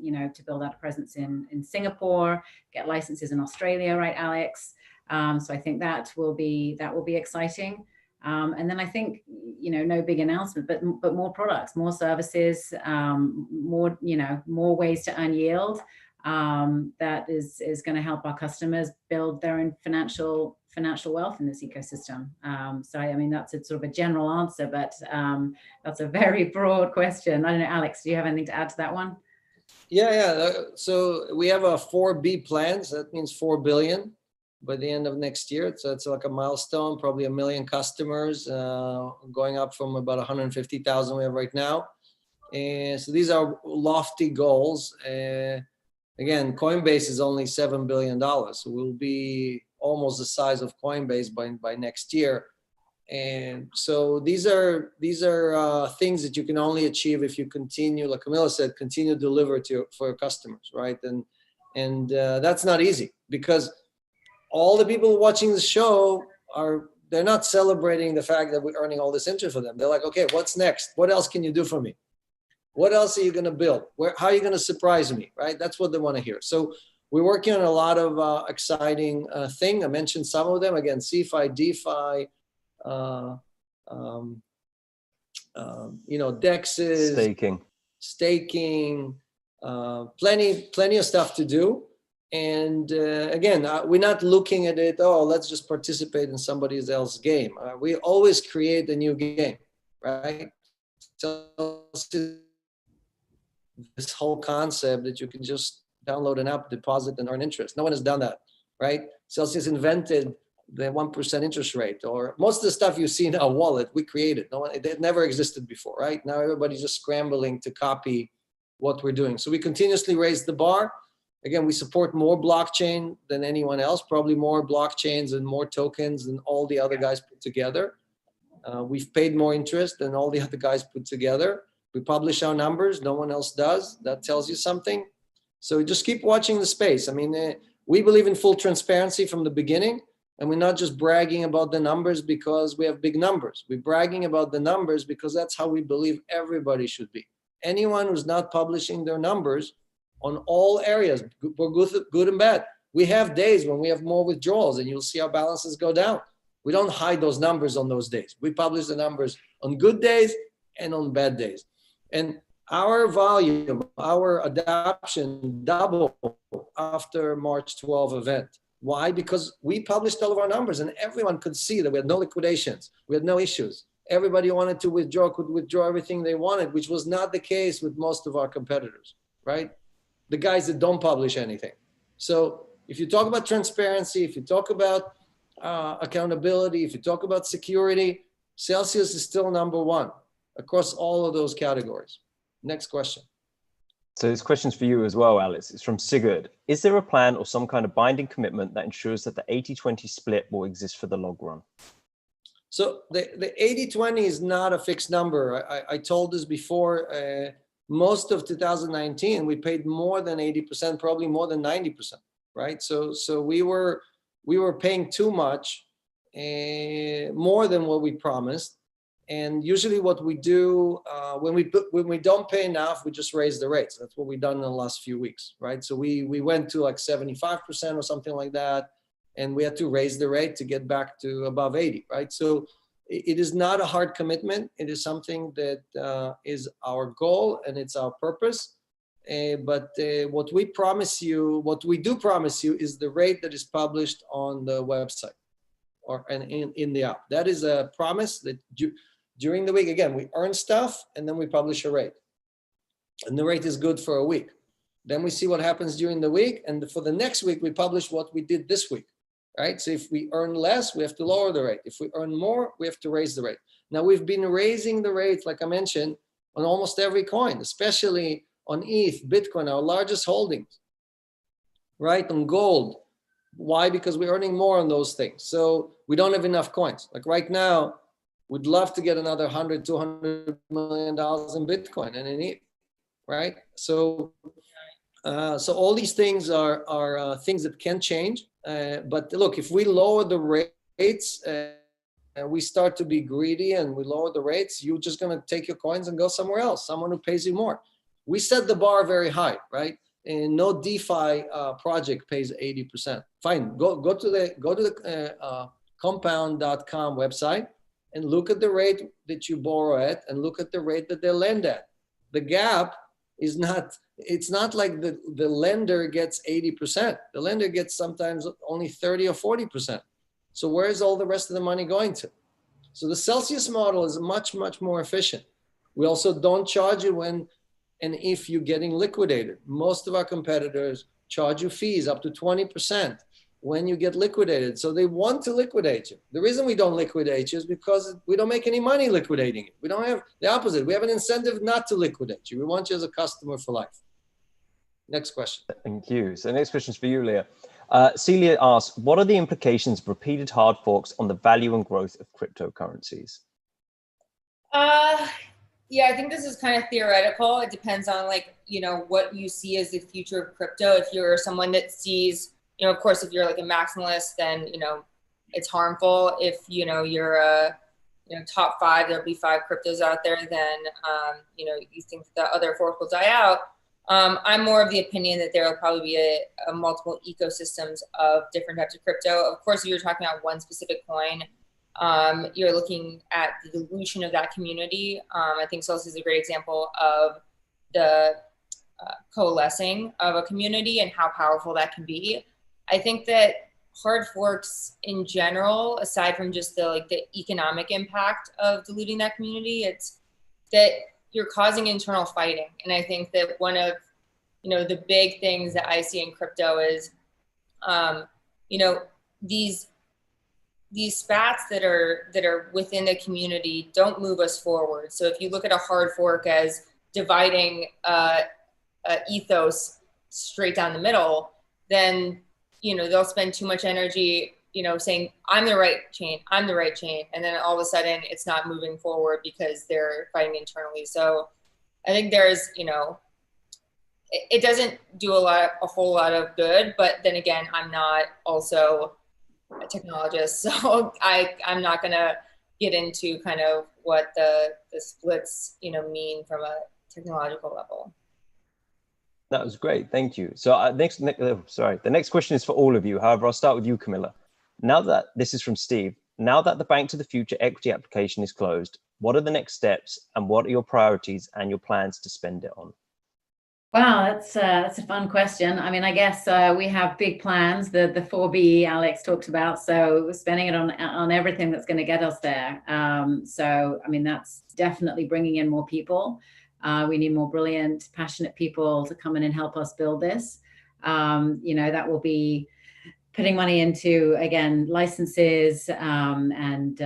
you know, to build out a presence in Singapore, get licenses in Australia, right, Alex? So I think that will be exciting. And then I think, you know, no big announcement, but more products, more services, more, you know, more ways to earn yield. That is going to help our customers build their own financial wealth in this ecosystem. So I mean, that's a sort of a general answer, but that's a very broad question. I don't know, Alex, do you have anything to add to that one? Yeah. So we have a 4B plans. That means 4 billion by the end of next year. So it's like a milestone, probably 1 million customers, going up from about 150,000 we have right now. And so these are lofty goals. Again, Coinbase is only $7 billion. So we'll be almost the size of Coinbase by next year. And so these are things that you can only achieve if you continue, like Camilla said, continue to deliver for your customers, right? And that's not easy, because all the people watching the show they're not celebrating the fact that we're earning all this interest for them. They're like, okay, what's next? What else can you do for me? What else are you going to build? How are you going to surprise me, right? That's what they want to hear. So we're working on a lot of exciting things. I mentioned some of them. Again, CeFi, DeFi, you know, DEXs, staking, plenty of stuff to do. And again, we're not looking at it, oh, let's just participate in somebody else's game. We always create a new game, right? So this whole concept that you can just download an app, deposit, and earn interest. No one has done that, right? Celsius invented the 1% interest rate, or most of the stuff you see in our wallet, we created. It never existed before, right? Now everybody's just scrambling to copy what we're doing. So we continuously raise the bar. Again, we support more blockchain than anyone else, probably more blockchains and more tokens than all the other guys put together. We've paid more interest than all the other guys put together. We publish our numbers. No one else does. That tells you something. So just keep watching the space. I mean, we believe in full transparency from the beginning, and we're not just bragging about the numbers because we have big numbers. We're bragging about the numbers because that's how we believe everybody should be. Anyone who's not publishing their numbers on all areas, good and bad. We have days when we have more withdrawals, and you'll see our balances go down. We don't hide those numbers on those days. We publish the numbers on good days and on bad days. And our volume, our adoption doubled after March 12 event. Why? Because we published all of our numbers and everyone could see that we had no liquidations. We had no issues. Everybody who wanted to withdraw could withdraw everything they wanted, which was not the case with most of our competitors, right? The guys that don't publish anything. So if you talk about transparency, if you talk about accountability, if you talk about security, Celsius is still number one across all of those categories. Next question. So this question's for you as well, Alex. It's from Sigurd. Is there a plan or some kind of binding commitment that ensures that the 80-20 split will exist for the log run? So the 80-20 is not a fixed number. I told this before. Most of 2019, we paid more than 80%, probably more than 90%, right? So we were paying too much, more than what we promised. And usually what we do, when we don't pay enough, we just raise the rates. That's what we've done in the last few weeks, right? So we went to like 75% or something like that, and we had to raise the rate to get back to above 80, right? So it is not a hard commitment. It is something that is our goal and it's our purpose. But what we promise you, what we do promise you, is the rate that is published on the website or in the app. That is a promise that during the week, again, we earn stuff and then we publish a rate. And the rate is good for a week. Then we see what happens during the week. And for the next week, we publish what we did this week, right? So if we earn less, we have to lower the rate. If we earn more, we have to raise the rate. Now, we've been raising the rate, like I mentioned, on almost every coin, especially on ETH, Bitcoin, our largest holdings, right? On gold. Why? Because we're earning more on those things. So we don't have enough coins. Like right now, we'd love to get another 100, $200 million in Bitcoin and in ETH, right? So all these things are things that can change. But look, if we lower the rates and we start to be greedy and we lower the rates, you're just going to take your coins and go somewhere else, someone who pays you more. We set the bar very high, right? And no DeFi project pays 80%. Fine, go to the compound.com website and look at the rate that you borrow at and look at the rate that they lend at. The gap is not, it's not like the lender gets 80%. The lender gets sometimes only 30 or 40%. So where's all the rest of the money going to? So the Celsius model is much, much more efficient. We also don't charge you when and if you're getting liquidated. Most of our competitors charge you fees up to 20% when you get liquidated. So they want to liquidate you. The reason we don't liquidate you is because we don't make any money liquidating it. We don't have the opposite. We have an incentive not to liquidate you. We want you as a customer for life. Next question. Thank you. So next question is for you, Leah. Celia asks, what are the implications of repeated hard forks on the value and growth of cryptocurrencies? Yeah, I think this is kind of theoretical. It depends on what you see as the future of crypto. If you're someone that sees, of course, if you're like a maximalist, then, it's harmful. If, you're a, top 5, there'll be 5 cryptos out there, then, you think the other fork will die out. I'm more of the opinion that there will probably be a multiple ecosystems of different types of crypto. Of course, if you're talking about one specific coin, you're looking at the dilution of that community. I think Celsius is a great example of the coalescing of a community and how powerful that can be. I think that hard forks in general, aside from just the economic impact of diluting that community, it's that you're causing internal fighting. And I think that one of, the big things that I see in crypto is, these spats that are within the community don't move us forward. So if you look at a hard fork as dividing ethos straight down the middle, then, they'll spend too much energy, saying, I'm the right chain, I'm the right chain. And then all of a sudden it's not moving forward because they're fighting internally. So I think there's, it doesn't do a whole lot of good, but then again, I'm not also a technologist, so I'm not gonna get into kind of what the splits, mean from a technological level. That was great, thank you. So the next question is for all of you. However, I'll start with you, Camilla. Now that this is from Steve, now that the Bank to the Future equity application is closed, what are the next steps and what are your priorities and your plans to spend it on? Wow, that's a fun question. I mean, I guess we have big plans, the 4B Alex talked about. So we're spending it on everything that's going to get us there. So, I mean, that's definitely bringing in more people. We need more brilliant, passionate people to come in and help us build this. That will be putting money into, again, licenses and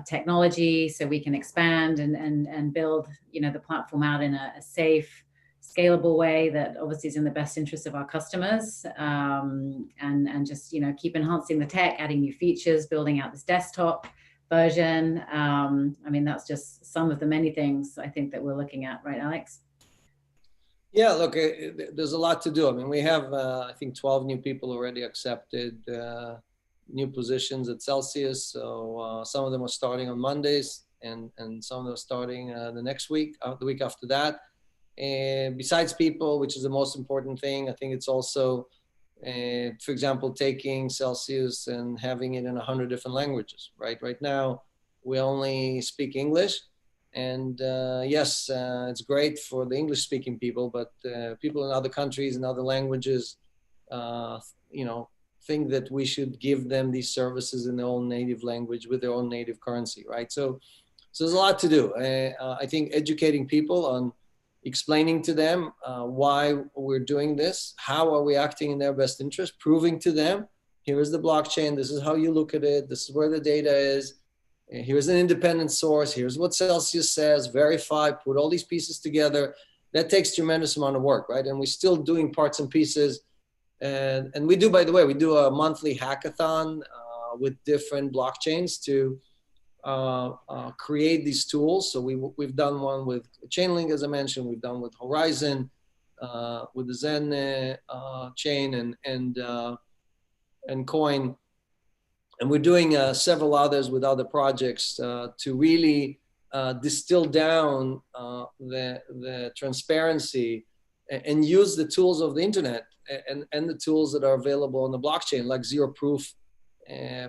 technology so we can expand and build, the platform out in a safe, scalable way that obviously is in the best interest of our customers, and just keep enhancing the tech, adding new features, building out this desktop version. I mean, that's just some of the many things I think that we're looking at, right, Alex? Yeah, look, there's a lot to do. I mean, we have I think 12 new people already accepted new positions at Celsius. So some of them are starting on Mondays, and some of them are starting the next week, the week after that. And besides people, which is the most important thing, I think it's also, for example, taking Celsius and having it in 100 different languages, right? Right now, we only speak English. And yes, it's great for the English-speaking people, but people in other countries and other languages, think that we should give them these services in their own native language with their own native currency, right? So there's a lot to do. I think educating people on explaining to them why we're doing this, how are we acting in their best interest, proving to them, here is the blockchain, this is how you look at it, this is where the data is, here's an independent source, here's what Celsius says, verify, put all these pieces together. that takes tremendous amount of work, right? And we're still doing parts and pieces. And we do, by the way, we do a monthly hackathon with different blockchains to create these tools. So we've done one with Chainlink, as I mentioned. We've done with Horizon, with the Zen chain and Coin. And we're doing several others with other projects to really distill down the transparency and use the tools of the internet and the tools that are available on the blockchain, like zero proof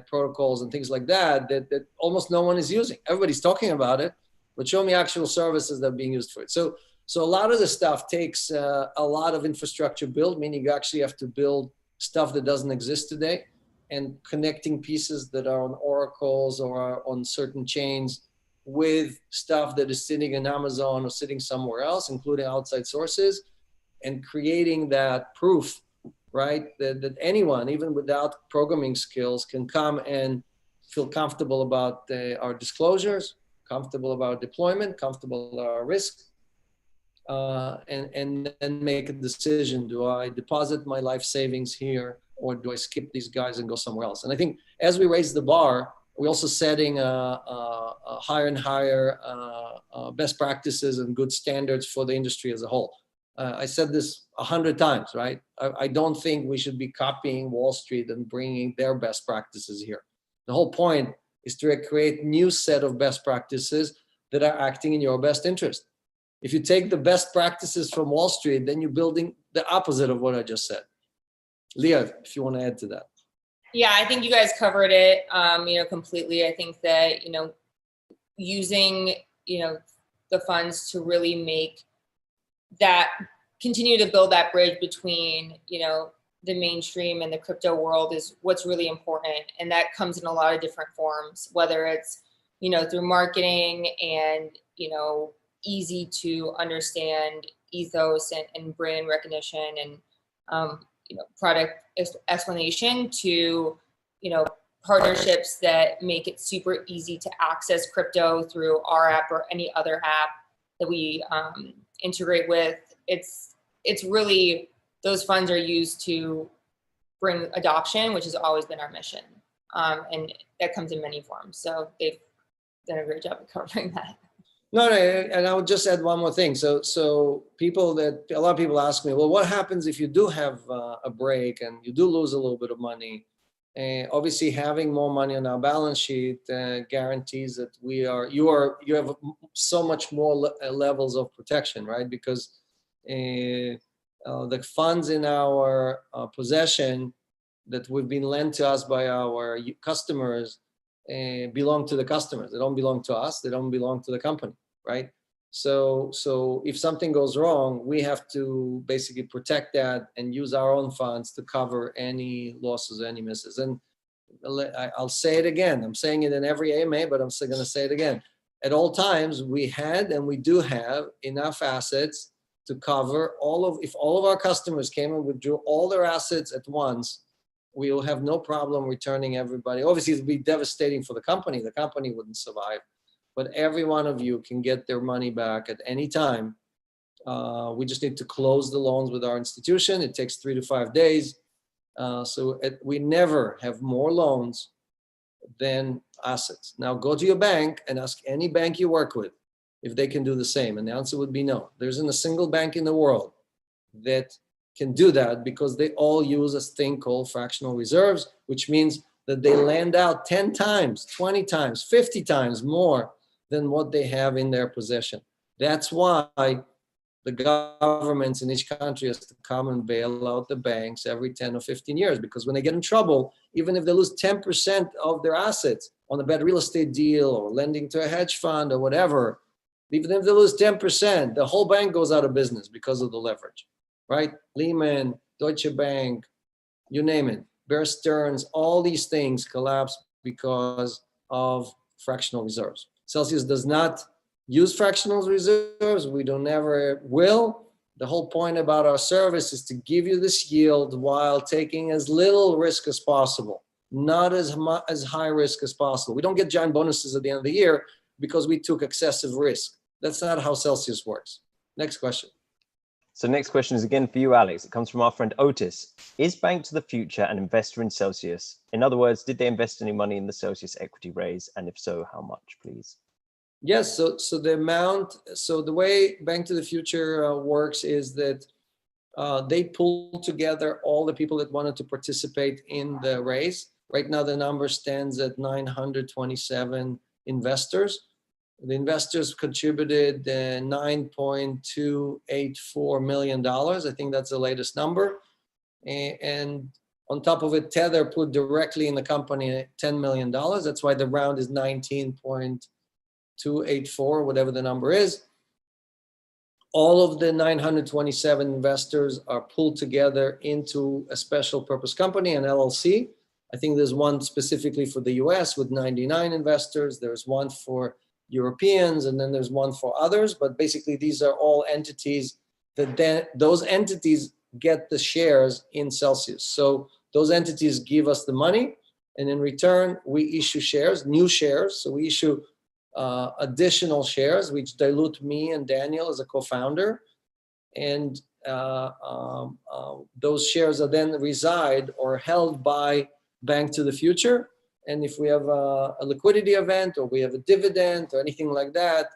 protocols and things like that almost no one is using. Everybody's talking about it, but show me actual services that are being used for it. So a lot of the stuff takes a lot of infrastructure build, meaning you actually have to build stuff that doesn't exist today, and connecting pieces that are on oracles or are on certain chains with stuff that is sitting in Amazon or sitting somewhere else, including outside sources, and creating that proof, right? That anyone, even without programming skills, can come and feel comfortable about our disclosures, comfortable about deployment, comfortable about our risk, and then make a decision. Do I deposit my life savings here, or do I skip these guys and go somewhere else? And I think as we raise the bar, we're also setting a higher and higher best practices and good standards for the industry as a whole. I said this 100 times, right? I don't think we should be copying Wall Street and bringing their best practices here. The whole point is to create new set of best practices that are acting in your best interest. If you take the best practices from Wall Street, then you're building the opposite of what I just said. Leah, if you want to add to that. Yeah, I think you guys covered it, completely. I think that, using, the funds to really make that, continue to build that bridge between, the mainstream and the crypto world is what's really important. And that comes in a lot of different forms, whether it's, through marketing and, easy to understand ethos and brand recognition and, product explanation to, partnerships that make it super easy to access crypto through our app or any other app that we integrate with. It's really, those funds are used to bring adoption, which has always been our mission. And that comes in many forms. So they've done a great job of covering that. No, and I would just add one more thing. So a lot of people ask me, well, what happens if you do have a break and you do lose a little bit of money? Obviously, having more money on our balance sheet guarantees that you have so much more levels of protection, right? Because the funds in our possession that we've been lent to us by our customers belong to the customers. They don't belong to us. They don't belong to the company, right? So if something goes wrong, we have to basically protect that and use our own funds to cover any losses, any misses. And I'll say it again. I'm saying it in every AMA, but I'm still going to say it again. At all times, we had and we do have enough assets to cover if all of our customers came and withdrew all their assets at once, we will have no problem returning everybody. Obviously, it would be devastating for the company. The company wouldn't survive. But every one of you can get their money back at any time. We just need to close the loans with our institution. It takes 3 to 5 days. We never have more loans than assets. Now go to your bank and ask any bank you work with if they can do the same. And the answer would be no. There isn't a single bank in the world that can do that because they all use a thing called fractional reserves, which means that they lend out 10 times, 20 times, 50 times more than what they have in their possession. That's why the governments in each country has to come and bail out the banks every 10 or 15 years, because when they get in trouble, even if they lose 10% of their assets on a bad real estate deal or lending to a hedge fund or whatever, even if they lose 10%, the whole bank goes out of business because of the leverage, right? Lehman, Deutsche Bank, you name it, Bear Stearns, all these things collapse because of fractional reserves. Celsius does not use fractional reserves. We don't ever will. The whole point about our service is to give you this yield while taking as little risk as possible, not as high risk as possible. We don't get giant bonuses at the end of the year because we took excessive risk. That's not how Celsius works. Next question. So next question is again for you, Alex. It comes from our friend Otis. Is Bank to the Future an investor in Celsius? In other words, did they invest any money in the Celsius equity raise? And if so, how much, please? Yes, so the way Bank to the Future works is that they pull together all the people that wanted to participate in the raise. Right now, the number stands at 927 investors. The investors contributed $9.284 million. I think that's the latest number. And on top of it, Tether put directly in the company $10 million. That's why the round is 19.284, whatever the number is. All of the 927 investors are pulled together into a special purpose company, an LLC. I think there's one specifically for the US with 99 investors. There's one for Europeans, and then there's one for others. But basically, these are all entities that then those entities get the shares in Celsius. So those entities give us the money, and in return, we issue shares, new shares. So we issue additional shares, which dilute me and Daniel as a co-founder. And those shares are then reside or held by Bank to the Future. And if we have a liquidity event or we have a dividend or anything like that,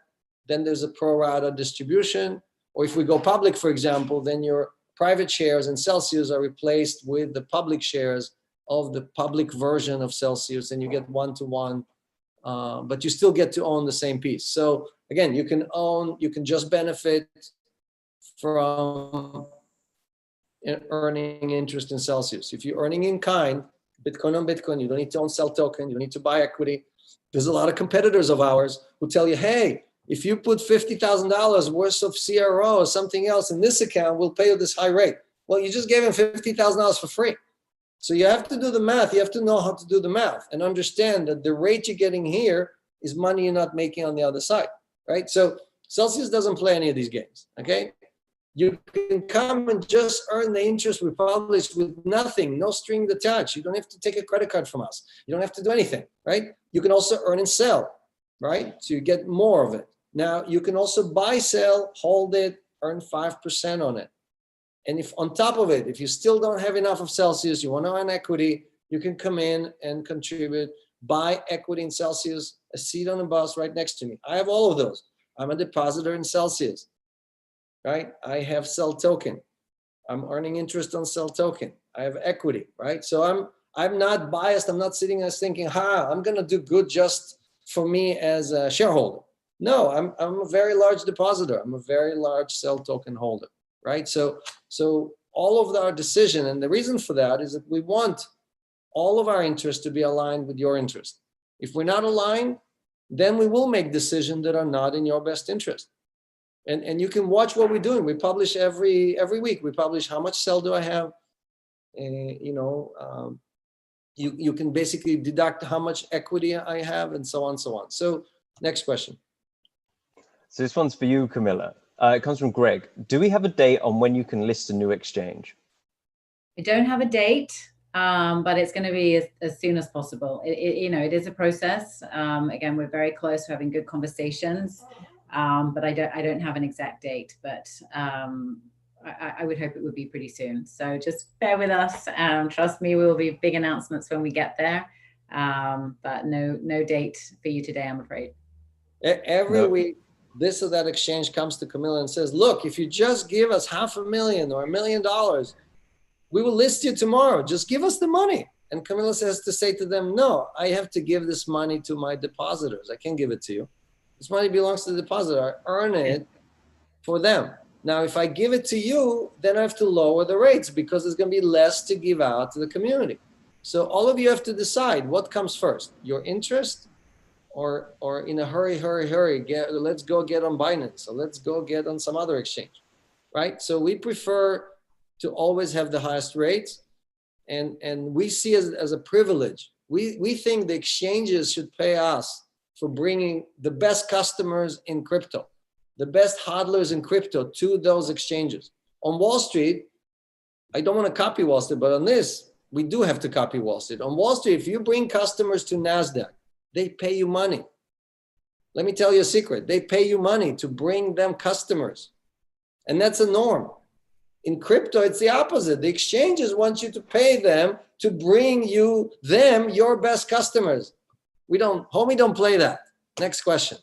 then there's a pro rata distribution. Or if we go public, for example, then your private shares in Celsius are replaced with the public shares of the public version of Celsius, and you get one-to-one, but you still get to own the same piece. So again, you can just benefit from earning interest in Celsius. If you're earning in kind, Bitcoin on Bitcoin, you don't need to own Cell token, you don't need to buy equity. There's a lot of competitors of ours who tell you, hey, if you put $50,000 worth of CRO or something else in this account, we'll pay you this high rate. Well, you just gave him $50,000 for free. So you have to do the math. You have to know how to do the math and understand that the rate you're getting here is money you're not making on the other side, right? So Celsius doesn't play any of these games, okay? You can come and just earn the interest we publish with nothing, no string attached. You don't have to take a credit card from us. You don't have to do anything, right? You can also earn and sell, right? So you get more of it. Now, you can also buy, sell, hold it, earn 5% on it. And if on top of it, if you still don't have enough of Celsius, you want to earn equity, you can come in and contribute, buy equity in Celsius, a seat on the bus right next to me. I have all of those. I'm a depositor in Celsius, right? I have Cell token. I'm earning interest on Cell token. I have equity, right? So I'm not biased. I'm not sitting there thinking, I'm going to do good just for me as a shareholder. No, I'm a very large depositor. I'm a very large Cell token holder, right? So all of our decision, and the reason for that is that we want all of our interests to be aligned with your interest. If we're not aligned, then we will make decisions that are not in your best interest. And you can watch what we're doing. We publish every week. We publish how much Cell do I have. You can basically deduct how much equity I have, and so on and so on. So next question. So this one's for you, Camilla. It comes from Greg. Do we have a date on when you can list a new exchange? We don't have a date, but it's going to be as soon as possible. It is a process. Again, we're very close to having good conversations, but I don't have an exact date. But I would hope it would be pretty soon. So just bear with us. Trust me, we will be big announcements when we get there. But no date for you today, I'm afraid. Every week, this or that exchange comes to Camilla and says, look, if you just give us $500,000 or $1 million, we will list you tomorrow. Just give us the money. And Camilla says to say to them, no, I have to give this money to my depositors. I can't give it to you. This money belongs to the depositor. I earn it for them. Now, if I give it to you, then I have to lower the rates because there's going to be less to give out to the community. So all of you have to decide what comes first, your interest or in a hurry, let's go get on Binance, or let's go get on some other exchange, right? So we prefer to always have the highest rates, and we see it as a privilege. We think the exchanges should pay us for bringing the best customers in crypto, the best hodlers in crypto to those exchanges. On Wall Street, I don't want to copy Wall Street, but on this, we do have to copy Wall Street. On Wall Street, if you bring customers to NASDAQ, they pay you money. Let me tell you a secret. They pay you money to bring them customers. And that's a norm. In crypto, it's the opposite. The exchanges want you to pay them to bring them your best customers. Homie, don't play that. Next question.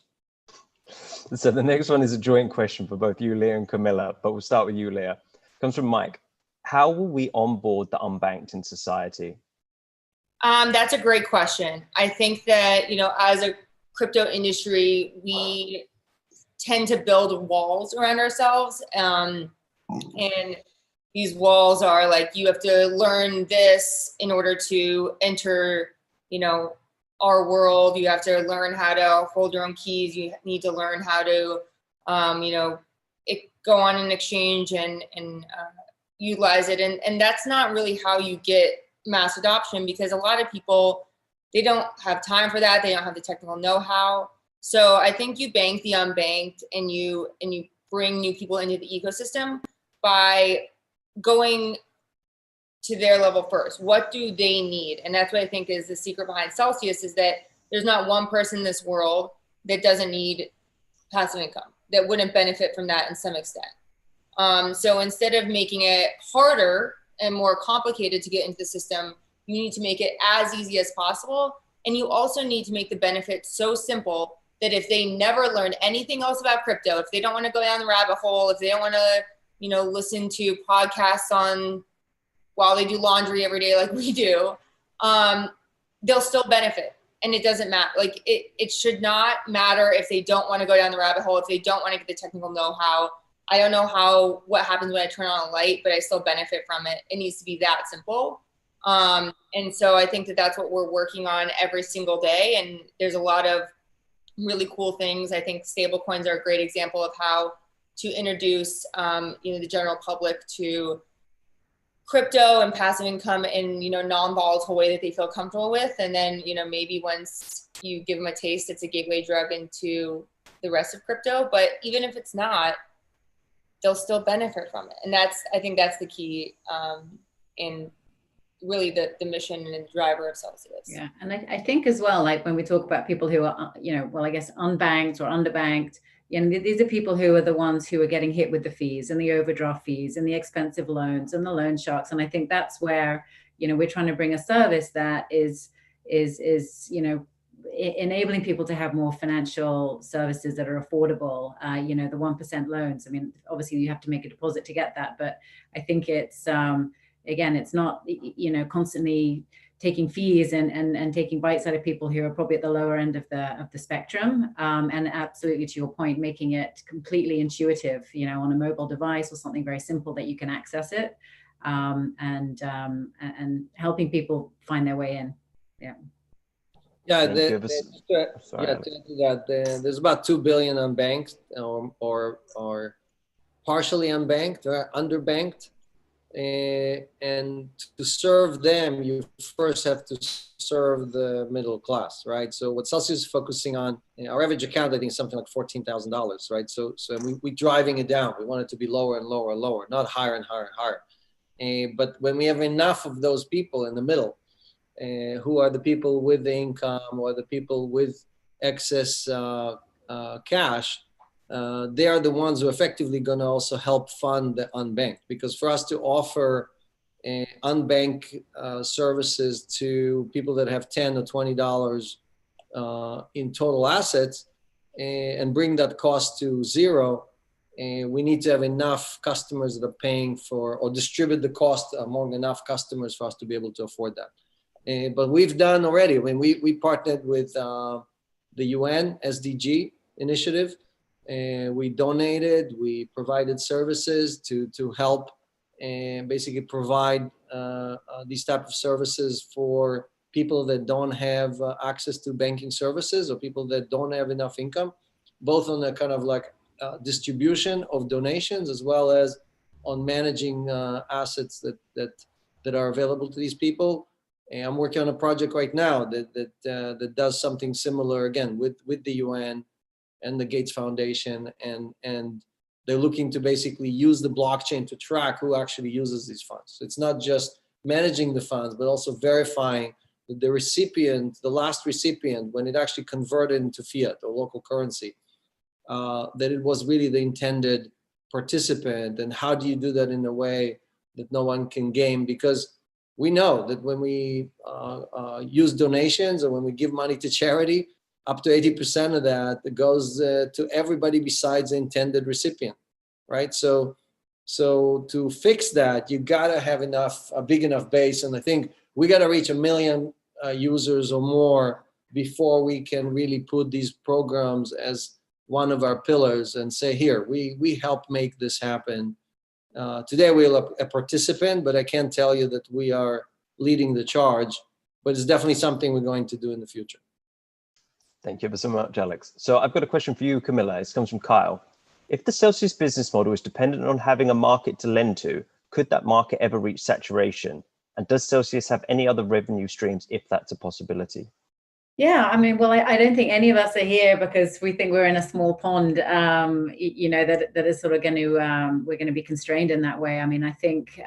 So the next one is a joint question for both you, Leah, and Camilla, but we'll start with you, Leah. It comes from Mike. How will we onboard the unbanked in society? That's a great question. I think that, as a crypto industry, we tend to build walls around ourselves. And these walls are like, you have to learn this in order to enter, our world. You have to learn how to hold your own keys. You need to learn how to, go on an exchange and utilize it. And that's not really how you get mass adoption, because a lot of people, they don't have time for that. They don't have the technical know-how. So I think you bank the unbanked and you bring new people into the ecosystem by going to their level first. What do they need? And that's what I think is the secret behind Celsius, is that there's not one person in this world that doesn't need passive income, that wouldn't benefit from that in some extent. So instead of making it harder and more complicated to get into the system, you need to make it as easy as possible. And you also need to make the benefit so simple that if they never learn anything else about crypto, if they don't want to go down the rabbit hole, if they don't want to, listen to podcasts while they do laundry every day like we do, they'll still benefit. And it doesn't matter. Like it should not matter if they don't want to go down the rabbit hole, if they don't want to get the technical know-how. I don't know what happens when I turn on a light, but I still benefit from it. It needs to be that simple. And so I think that that's what we're working on every single day. And there's a lot of really cool things. I think stablecoins are a great example of how to introduce, the general public to crypto and passive income in, non-volatile way that they feel comfortable with. And then, maybe once you give them a taste, it's a gateway drug into the rest of crypto. But even if it's not, they'll still benefit from it. And I think that's the key in really the mission and the driver of Celsius. Yeah, and I think as well, like when we talk about people who are, I guess unbanked or underbanked, these are people who are the ones who are getting hit with the fees and the overdraft fees and the expensive loans and the loan sharks. And I think that's where, we're trying to bring a service that is enabling people to have more financial services that are affordable. The 1% loans. I mean, obviously you have to make a deposit to get that, but I think it's, again, it's not, constantly taking fees and taking bites out of people who are probably at the lower end of the spectrum. And absolutely, to your point, making it completely intuitive, on a mobile device or something very simple that you can access it, and helping people find their way in. Yeah. Yeah, there's about 2 billion unbanked or partially unbanked or underbanked. And to serve them, you first have to serve the middle class, right? So what Celsius is focusing on, our average account, I think, is something like $14,000, right? So we're driving it down. We want it to be lower and lower and lower, not higher and higher and higher. But when we have enough of those people in the middle, who are the people with the income or the people with excess cash, they are the ones who are effectively going to also help fund the unbanked. Because for us to offer unbanked services to people that have $10 or $20 in total assets and bring that cost to zero, we need to have enough customers that are paying for, or distribute the cost among enough customers for us to be able to afford that. But we've done already. When we partnered with the UN SDG initiative, we donated, we provided services to help and basically provide these type of services for people that don't have access to banking services, or people that don't have enough income, both on a kind of like distribution of donations, as well as on managing assets that are available to these people. And I'm working on a project right now that does something similar, again, with the UN and the Gates Foundation, and they're looking to basically use the blockchain to track who actually uses these funds. So it's not just managing the funds, but also verifying that the recipient, the last recipient, when it actually converted into fiat or local currency, that it was really the intended participant, and how do you do that in a way that no one can game? Because we know that when we use donations or when we give money to charity, up to 80% of that goes to everybody besides the intended recipient, right? So to fix that, you gotta have a big enough base, and I think we gotta reach 1 million users or more before we can really put these programs as one of our pillars and say, here, we help make this happen. Today we're a participant, but I can't tell you that we are leading the charge, but it's definitely something we're going to do in the future. Thank you ever so much, Alex. So I've got a question for you, Camilla. It comes from Kyle. If the Celsius business model is dependent on having a market to lend to, could that market ever reach saturation? And does Celsius have any other revenue streams if that's a possibility? Yeah, I mean, well, I don't think any of us are here because we think we're in a small pond, you know, that is sort of going to, we're going to be constrained in that way. I mean, I think,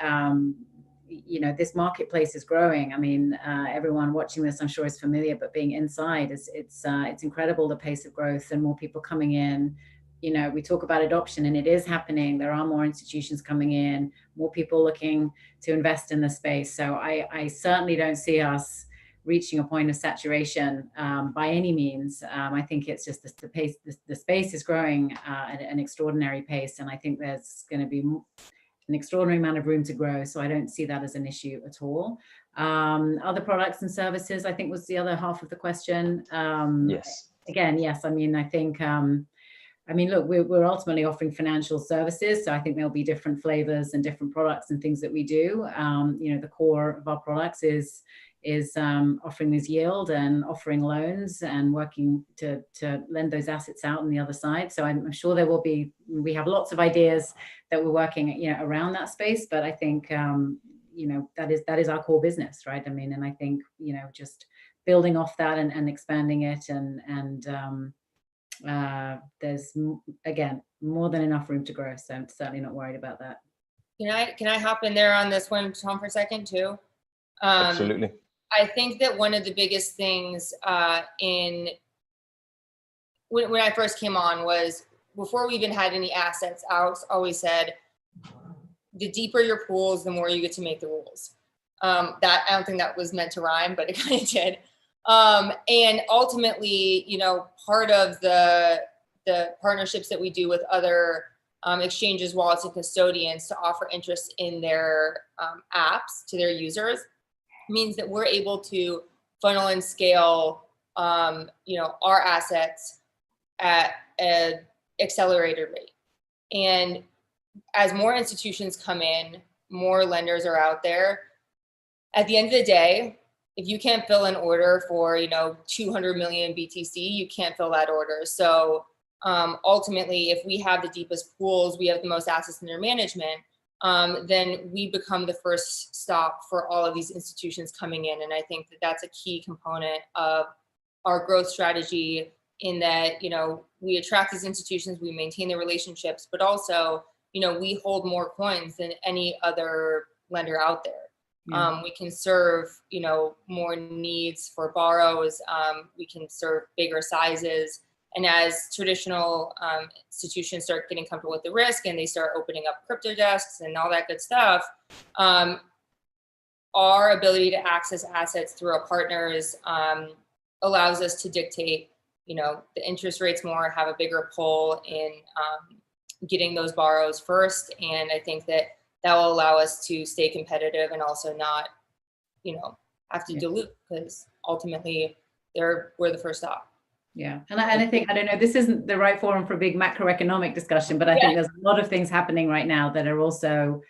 you know, this marketplace is growing. I mean, everyone watching this, I'm sure, is familiar, but being inside, it's incredible, the pace of growth and more people coming in. You know, we talk about adoption and it is happening. There are more institutions coming in, more people looking to invest in the space. So I certainly don't see us reaching a point of saturation by any means. I think it's just the pace, the space is growing at an extraordinary pace. And I think there's going to be an extraordinary amount of room to grow. So I don't see that as an issue at all. Other products and services, I think, was the other half of the question. Yes. Again, yes. I mean, I think, I mean, look, we're ultimately offering financial services. So I think there'll be different flavors and different products and things that we do. You know, the core of our products is offering this yield and offering loans and working to lend those assets out on the other side. So I'm sure there will be, we have lots of ideas that we're working, you know, around that space. But I think, you know, that is our core business, right? I mean, and I think, you know, just building off that and expanding it and there's, again, more than enough room to grow. So I'm certainly not worried about that. Can I hop in there on this one, Tom, for a second too? Absolutely. I think that one of the biggest things when I first came on was, before we even had any assets, Alex always said, the deeper your pools, the more you get to make the rules. That, I don't think that was meant to rhyme, but it kind of did. And ultimately, you know, part of the partnerships that we do with other exchanges, wallets, and custodians to offer interest in their apps to their users means that we're able to funnel and scale, you know, our assets at an accelerated rate. And as more institutions come in, more lenders are out there. At the end of the day, if you can't fill an order for, you know, 200 million BTC, you can't fill that order. So ultimately, if we have the deepest pools, we have the most assets under management, then we become the first stop for all of these institutions coming in. And I think that that's a key component of our growth strategy, in that, you know, we attract these institutions, we maintain the relationships, but also, you know, we hold more coins than any other lender out there. We can serve, you know, more needs for borrows. We can serve bigger sizes. And as traditional institutions start getting comfortable with the risk and they start opening up crypto desks and all that good stuff, our ability to access assets through our partners allows us to dictate, you know, the interest rates more, have a bigger pull in getting those borrows first. And I think that will allow us to stay competitive and also not, you know, have to dilute, because ultimately we're the first stop. Yeah. And I think, I don't know, this isn't the right forum for a big macroeconomic discussion, but I think there's a lot of things happening right now that are also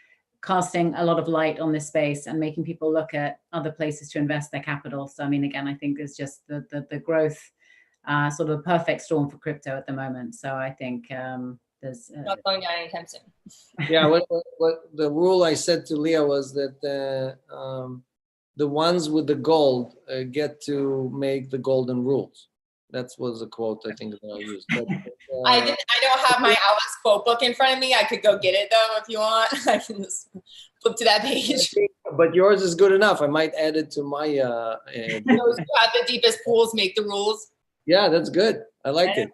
casting a lot of light on this space and making people look at other places to invest their capital. So, I mean, again, I think there's just the growth, sort of a perfect storm for crypto at the moment. So I think there's not going down anytime soon. Yeah, what the rule I said to Leah was that the ones with the gold get to make the golden rules. That was a quote I think that I used. But, I don't have my Alex quote book in front of me. I could go get it though if you want. I can just flip to that page. But yours is good enough. I might add it to my. Those who have the deepest pools make the rules. Yeah, that's good. I like it.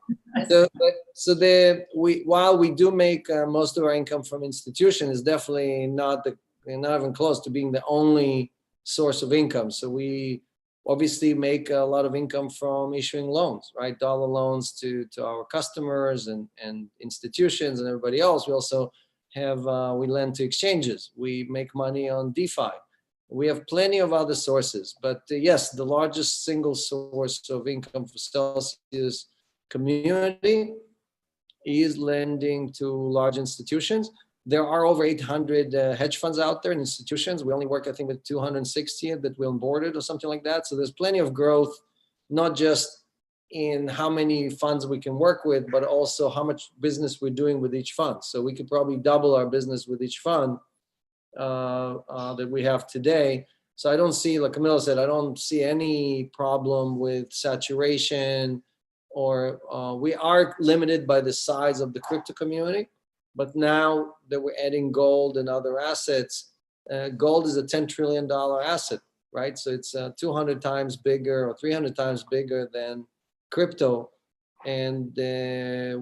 While we do make most of our income from institution, is definitely not even close to being the only source of income. So we obviously make a lot of income from issuing loans, right? Dollar loans to our customers and institutions and everybody else. We also have we lend to exchanges. We make money on DeFi. We have plenty of other sources, but yes, the largest single source of income for Celsius community is lending to large institutions. There are over 800 hedge funds out there and institutions. We only work, I think, with 260 that we onboarded or something like that. So there's plenty of growth, not just in how many funds we can work with, but also how much business we're doing with each fund. So we could probably double our business with each fund that we have today. So I don't see, like Camilla said, I don't see any problem with saturation, or we are limited by the size of the crypto community. But now that we're adding gold and other assets, gold is a $10 trillion asset, right? So it's 200 times bigger or 300 times bigger than crypto. And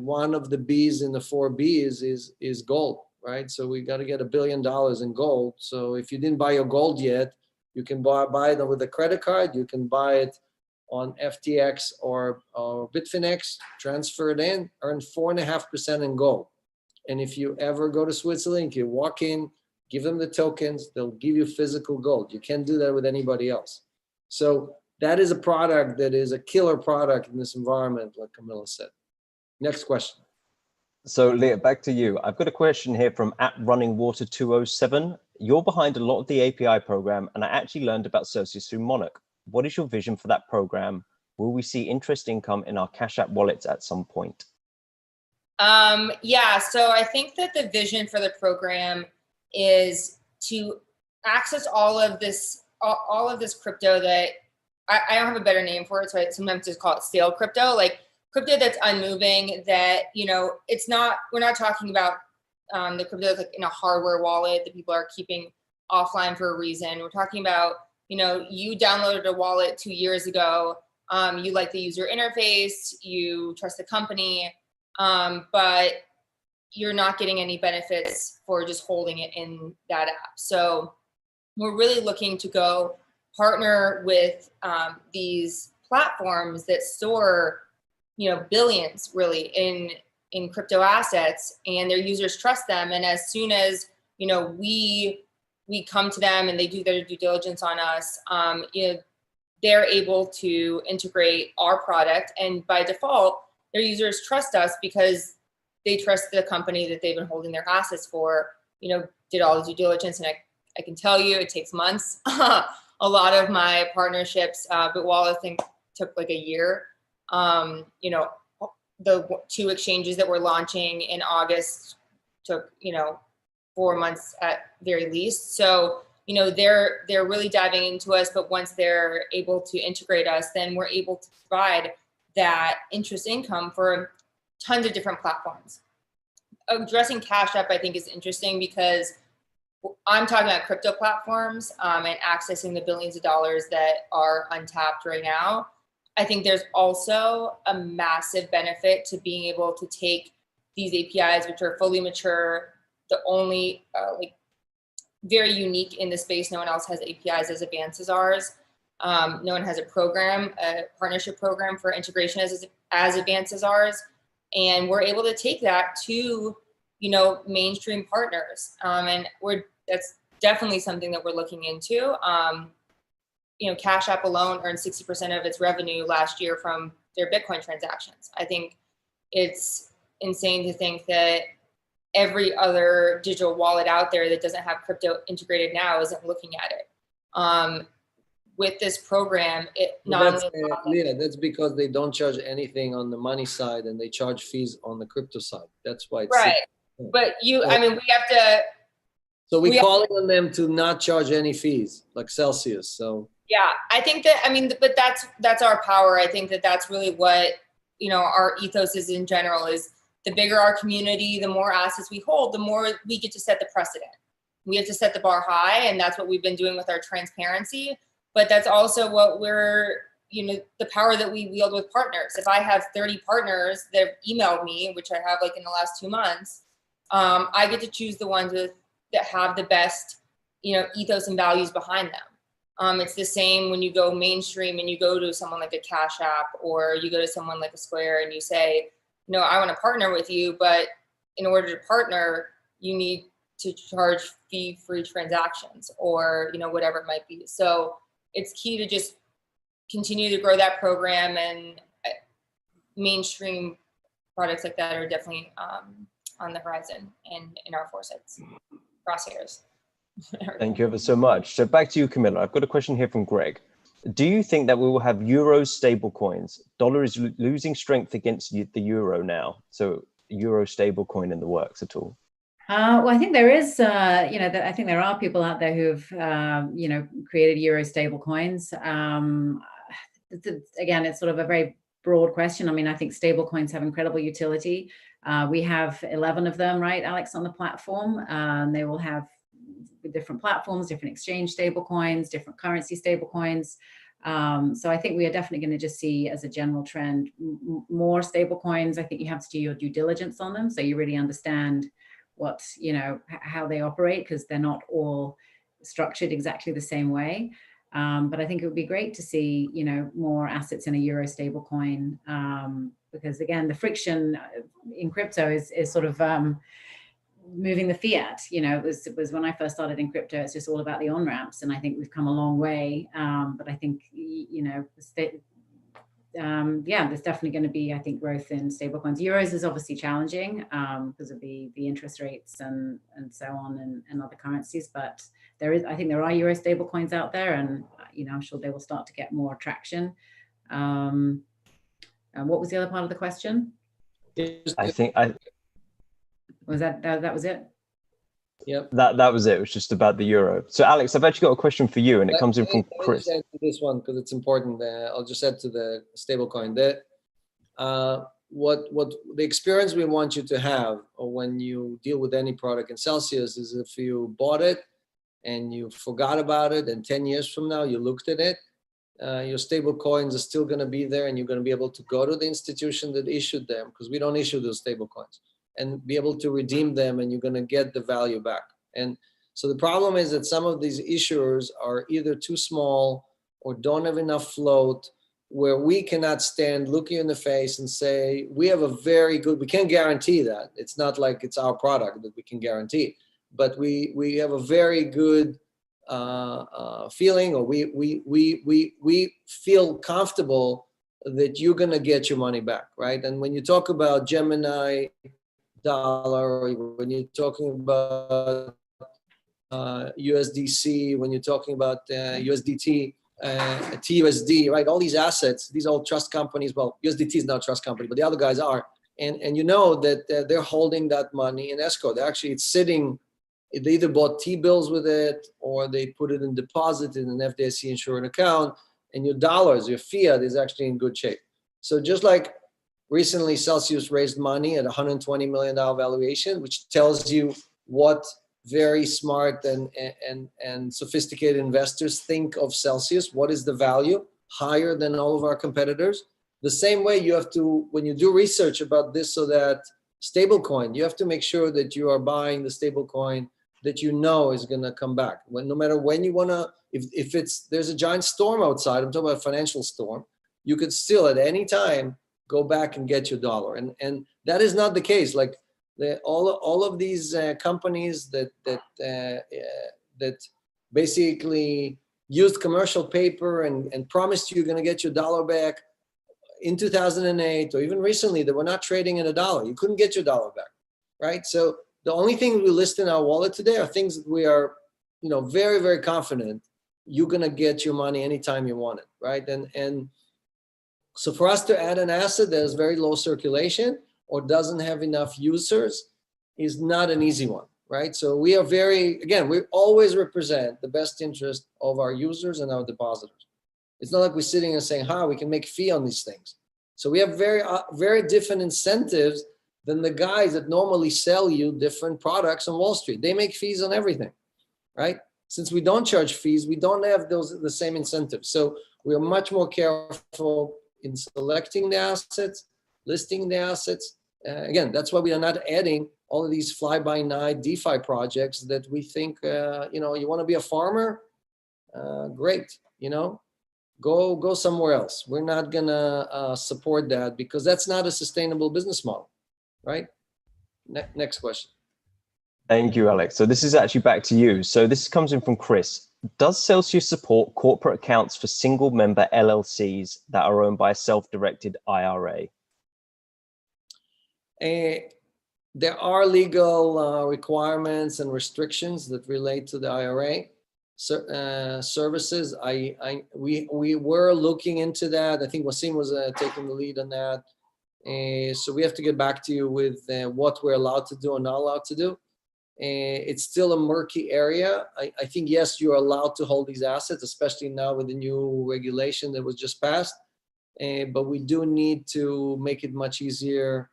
one of the B's in the 4 B's is gold, right? So we got to get $1 billion in gold. So if you didn't buy your gold yet, you can buy it with a credit card. You can buy it on FTX or Bitfinex, transfer it in, earn 4.5% in gold. And if you ever go to Switzerland, you walk in, give them the tokens, they'll give you physical gold. You can't do that with anybody else. So that is a product that is a killer product in this environment, like Camilla said. Next question. So Leah, back to you. I've got a question here from @runningwater207. You're behind a lot of the API program, and I actually learned about Celsius through Monarch. What is your vision for that program? Will we see interest income in our Cash App wallets at some point? Yeah, so I think that the vision for the program is to access all of this crypto that I don't have a better name for it, so I sometimes just call it stale crypto, like crypto that's unmoving, that, you know, we're not talking about the crypto that's like in a hardware wallet that people are keeping offline for a reason. We're talking about, you know, you downloaded a wallet 2 years ago, you like the user interface, you trust the company, but you're not getting any benefits for just holding it in that app. So we're really looking to go partner with these platforms that store, you know, billions really in crypto assets, and their users trust them. And as soon as, you know, we come to them and they do their due diligence on us, you know, they're able to integrate our product, and by default, their users trust us because they trust the company that they've been holding their assets for, you know, did all the due diligence. And I can tell you it takes months. A lot of my partnerships, but Wallet, I think, took like a year. You know, the 2 exchanges that we're launching in August took, you know, 4 months at very least. So, you know, they're really diving into us, but once they're able to integrate us, then we're able to provide that interest income for tons of different platforms. Addressing Cash App, I think, is interesting because I'm talking about crypto platforms and accessing the billions of dollars that are untapped right now. I think there's also a massive benefit to being able to take these APIs, which are fully mature, the only like very unique in the space. No one else has APIs as advanced as ours. No one has a partnership program for integration as advanced as ours. And we're able to take that to, you know, mainstream partners. And that's definitely something that we're looking into. You know, Cash App alone earned 60% of its revenue last year from their Bitcoin transactions. I think it's insane to think that every other digital wallet out there that doesn't have crypto integrated now isn't looking at it. With this program, Leah, that's because they don't charge anything on the money side and they charge fees on the crypto side. That's why it's right. But I mean, we have to. So we're calling on them to not charge any fees, like Celsius. So yeah, I think that, I mean, but that's our power. I think that that's really what, you know, our ethos is in general, is the bigger our community, the more assets we hold, the more we get to set the precedent. We have to set the bar high, and that's what we've been doing with our transparency. But that's also what we're the power that we wield with partners. If I have 30 partners that have emailed me, which I have like in the last 2 months, I get to choose the ones that have the best, ethos and values behind them. It's the same when you go mainstream and you go to someone like a Cash App, or you go to someone like a Square and you say, I want to partner with you, but in order to partner, you need to charge fee-free transactions, or, whatever it might be. So it's key to just continue to grow that program, and mainstream products like that are definitely on the horizon and in our foresights, crosshairs. Thank you ever so much. So back to you, Camilla. I've got a question here from Greg. Do you think that we will have euro stable coins? Dollar is losing strength against the euro now. So euro stable coin in the works at all? Well, I think there is, I think there are people out there who've, created euro stable coins. Again, it's sort of a very broad question. I mean, I think stable coins have incredible utility. We have 11 of them, right, Alex, on the platform. They will have different platforms, different exchange stable coins, different currency stable coins. So I think we are definitely going to just see, as a general trend, more stable coins. I think you have to do your due diligence on them, so you really understand what, how they operate, because they're not all structured exactly the same way. But I think it would be great to see, more assets in a euro stable coin, because again, the friction in crypto is sort of moving the fiat. It was when I first started in crypto, it's just all about the on-ramps, and I think we've come a long way. But I think, there's definitely going to be, I think, growth in stablecoins. Euros is obviously challenging because of the interest rates and so on, and other currencies. But I think there are euro stablecoins out there, and I'm sure they will start to get more traction. And what was the other part of the question? Was that was it? Yep. That was it. It was just about the euro. So Alex, I've actually got a question for you, and it comes in from Chris. Let me just add to this one because it's important. I'll just add to the stablecoin that what the experience we want you to have, or when you deal with any product in Celsius, is if you bought it and you forgot about it, and 10 years from now you looked at it, your stable coins are still going to be there, and you're going to be able to go to the institution that issued them, because we don't issue those stable coins, and be able to redeem them, and you're going to get the value back. And so the problem is that some of these issuers are either too small or don't have enough float, where we cannot stand looking in the face and say, we have a very good, we can't guarantee that. It's not like it's our product that we can guarantee, but we have a very good feeling, or we feel comfortable that you're going to get your money back, right? And when you talk about Gemini dollar, when you're talking about USDC, when you're talking about USDT, TUSD, right? All these assets, these all trust companies. Well, USDT is not a trust company, but the other guys are. And that they're holding that money in escrow. It's sitting. They either bought T-bills with it, or they put it in deposit in an FDIC insured account, and your dollars, your fiat, is actually in good shape. So just like recently, Celsius raised money at $120 million valuation, which tells you what very smart and sophisticated investors think of Celsius. What is the value? Higher than all of our competitors. The same way you have to, when you do research about this or that stablecoin, you have to make sure that you are buying the stablecoin that you know is going to come back. No matter when you want to, if there's a giant storm outside, I'm talking about a financial storm, you could still at any time go back and get your dollar. And that is not the case. Like all of these companies that basically used commercial paper and promised you're going to get your dollar back in 2008, or even recently, they were not trading at $1. You couldn't get your dollar back, right? So the only thing we list in our wallet today are things that we are, very, very confident you're going to get your money anytime you want it, right? And so for us to add an asset that has very low circulation or doesn't have enough users is not an easy one, right? So we are we always represent the best interest of our users and our depositors. It's not like we're sitting and saying, we can make fee on these things. So we have very, very different incentives than the guys that normally sell you different products on Wall Street. They make fees on everything, right? since we don't charge fees, we don't have the same incentives. So we are much more careful in selecting the assets, listing the assets. Again, that's why we are not adding all of these fly-by-night DeFi projects that we think, you know, you want to be a farmer, great, you know, go somewhere else. We're not gonna support that because that's not a sustainable business model, right? Next question. Thank you, Alex. So this is actually back to you. So this comes in from Chris. Does Celsius support corporate accounts for single member LLCs that are owned by a self-directed IRA? There are legal requirements and restrictions that relate to the IRA services. We were looking into that. I think Wasim was taking the lead on that. So we have to get back to you with what we're allowed to do and not allowed to do. It's still a murky area. I think, yes, you're allowed to hold these assets, especially now with the new regulation that was just passed. But we do need to make it much easier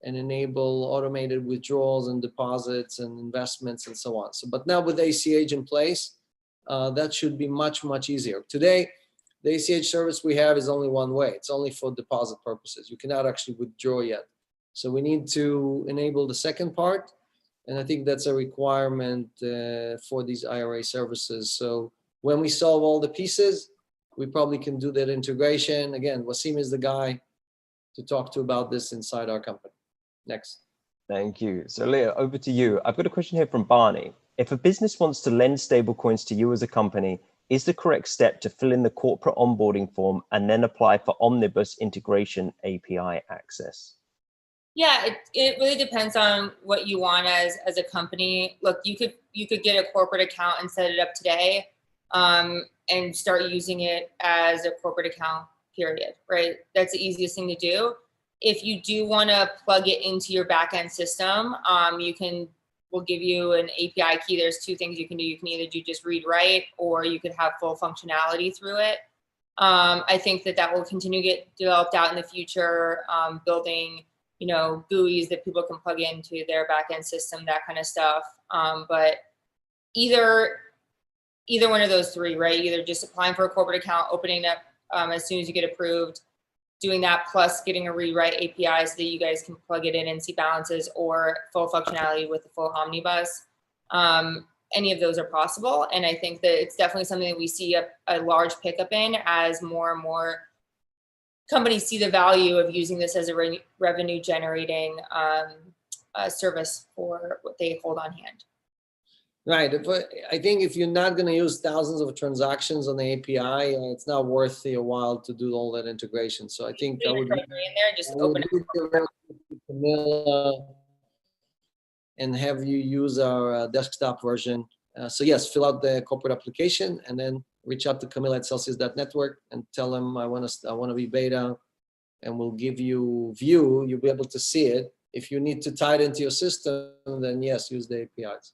and enable automated withdrawals and deposits and investments and so on. So, but now with ACH in place, that should be much, much easier. Today, the ACH service we have is only one way. It's only for deposit purposes. You cannot actually withdraw yet. So we need to enable the second part. And I think that's a requirement for these IRA services. So when we solve all the pieces, we probably can do that integration. Again, Wasim is the guy to talk to about this inside our company. Next. Thank you. So Leah, over to you. I've got a question here from Barney. If a business wants to lend stablecoins to you as a company, is the correct step to fill in the corporate onboarding form and then apply for Omnibus integration API access? Yeah, it really depends on what you want as a company. Look, you could get a corporate account and set it up today and start using it as a corporate account, period, right? That's the easiest thing to do. If you do want to plug it into your backend system, we'll give you an API key. There's two things you can do. You can either do just read write, or you could have full functionality through it. I think that will continue to get developed out in the future, building, you know, GUIs that people can plug into their backend system, that kind of stuff. But either one of those three, right? Either just applying for a corporate account, opening it up as soon as you get approved, doing that plus getting a rewrite API so that you guys can plug it in and see balances, or full functionality with the full Omnibus. Any of those are possible. And I think that it's definitely something that we see a large pickup in as more and more companies see the value of using this as a revenue generating service for what they hold on hand. Right. But I think if you're not going to use thousands of transactions on the API, it's not worth your while to do all that integration. So I think I would in there, just open it. Camilla and have you use our desktop version. So yes, fill out the corporate application and then reach out to Camilla at Celsius.network and tell them I want to be beta, and we'll give you view. You'll be able to see it. If you need to tie it into your system, then yes, use the APIs.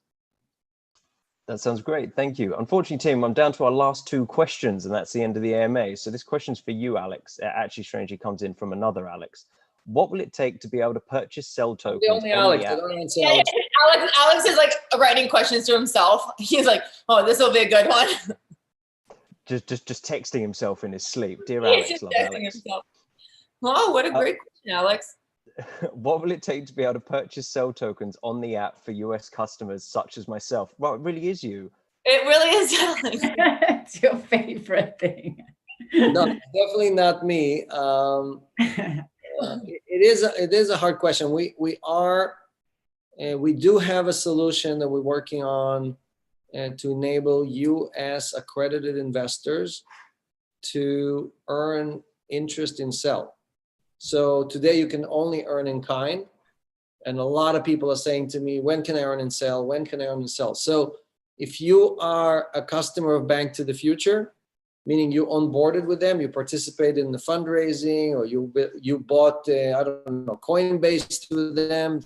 That sounds great. Thank you. Unfortunately, Tim, I'm down to our last two questions, and that's the end of the AMA. So this question's for you, Alex. It actually strangely comes in from another Alex. What will it take to be able to purchase cell tokens? The only Alex. I don't answer Alex. Alex is like writing questions to himself. He's like, oh, this will be a good one. Just texting himself in his sleep. Dear He's Alex, just love texting Alex. himself. Oh, what a great question, Alex. What will it take to be able to purchase cell tokens on the app for US customers such as myself? Well, it really is you. It really is Alex. It's your favorite thing. No, definitely not me. It is a hard question. We do have a solution that we're working on to enable US accredited investors to earn interest in cell. So today you can only earn in kind. And a lot of people are saying to me, when can I earn in cell? When can I earn in cell? So if you are a customer of Bank to the Future, meaning you onboarded with them, you participated in the fundraising, or you bought, I don't know, Coinbase through them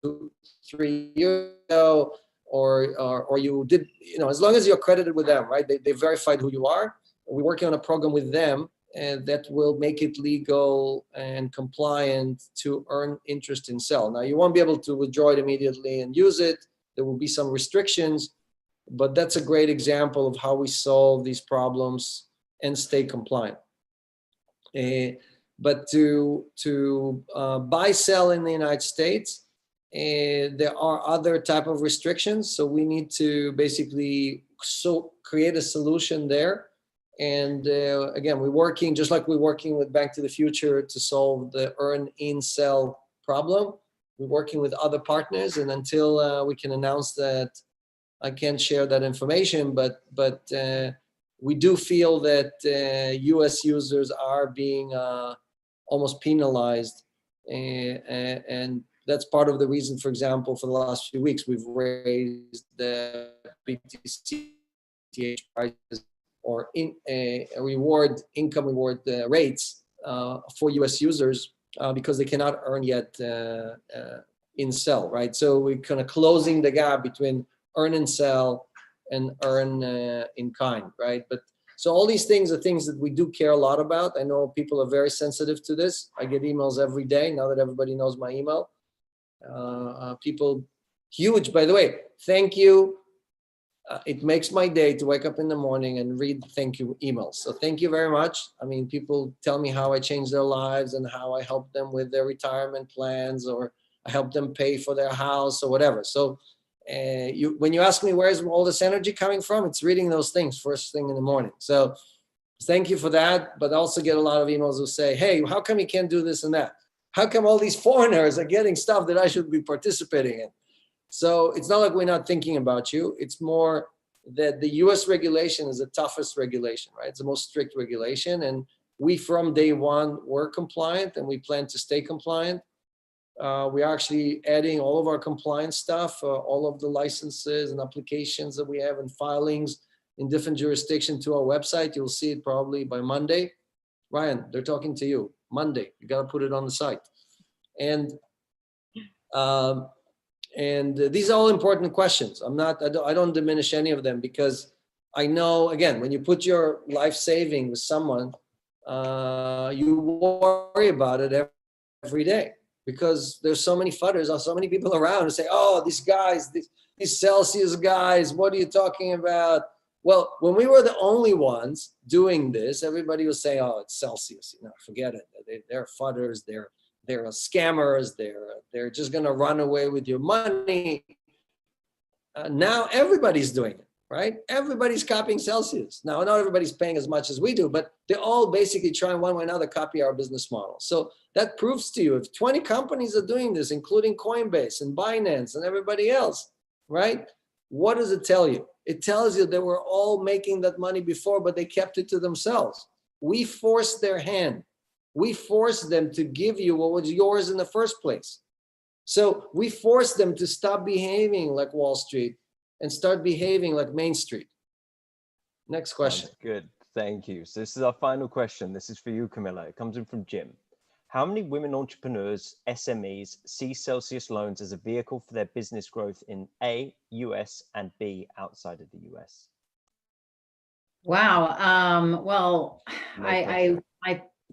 2-3 years ago, or you did, you know, as long as you're accredited with them, right? They verified who you are. We're working on a program with them that will make it legal and compliant to earn interest in cell. Now, you won't be able to withdraw it immediately and use it. There will be some restrictions, but that's a great example of how we solve these problems and stay compliant. But to buy, sell in the United States, there are other type of restrictions. So we need to basically create a solution there. And again, we're working, just like we're working with Bank to the Future to solve the earn in sell problem. We're working with other partners, and until we can announce that, I can't share that information, but we do feel that US users are being almost penalized, and that's part of the reason, for example, for the last few weeks, we've raised the BTC prices or income reward rates for US users because they cannot earn yet in sell, right? So we're kind of closing the gap between earn and sell and earn in kind, right? But so all these things are things that we do care a lot about. I know people are very sensitive to this. I get emails every day now that everybody knows my email. People, huge, by the way, thank you. It makes my day to wake up in the morning and read thank you emails. So thank you very much. I mean, people tell me how I changed their lives and how I helped them with their retirement plans, or I helped them pay for their house or whatever. So when you ask me where's all this energy coming from, it's reading those things first thing in the morning. So thank you for that. But I also get a lot of emails who say, hey, how come you can't do this and that? How come all these foreigners are getting stuff that I should be participating in? So it's not like we're not thinking about you. It's more that the US regulation is the toughest regulation, right? It's the most strict regulation. And we, from day one, were compliant, and we plan to stay compliant. We're actually adding all of our compliance stuff, all of the licenses and applications that we have and filings in different jurisdictions to our website. You'll see it probably by Monday. Ryan, they're talking to you. Monday, you got to put it on the site. And these are all important questions. I don't diminish any of them, because I know, again, when you put your life saving with someone, you worry about it every day, because there's so many fudders, so many people around who say, oh, these guys, these Celsius guys, what are you talking about? Well, when we were the only ones doing this, everybody was saying, oh, it's Celsius, forget it. They're fudders, they're scammers, they're just gonna run away with your money. Now everybody's doing it, right? Everybody's copying Celsius. Now, not everybody's paying as much as we do, but they're all basically trying one way or another copy our business model. So that proves to you, if 20 companies are doing this, including Coinbase and Binance and everybody else, right? What does it tell you? It tells you they were all making that money before, but they kept it to themselves. We forced their hand. We forced them to give you what was yours in the first place. So we forced them to stop behaving like Wall Street and start behaving like Main Street. Next question. Sounds good. Thank you. So this is our final question. This is for you, Camilla. It comes in from Jim. How many women entrepreneurs, SMEs, see Celsius loans as a vehicle for their business growth in A, US, and B, outside of the US? Wow. Well, No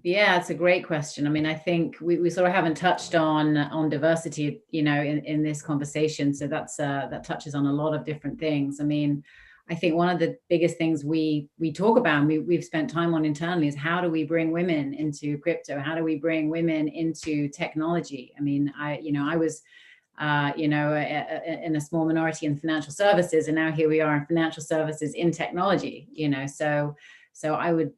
yeah, it's a great question. I mean, I think we sort of haven't touched on diversity, in this conversation. So that touches on a lot of different things. I mean, I think one of the biggest things we talk about, and we've spent time on internally, is how do we bring women into crypto? How do we bring women into technology? I mean, I was, in a small minority in financial services, and now here we are in financial services in technology. So I would,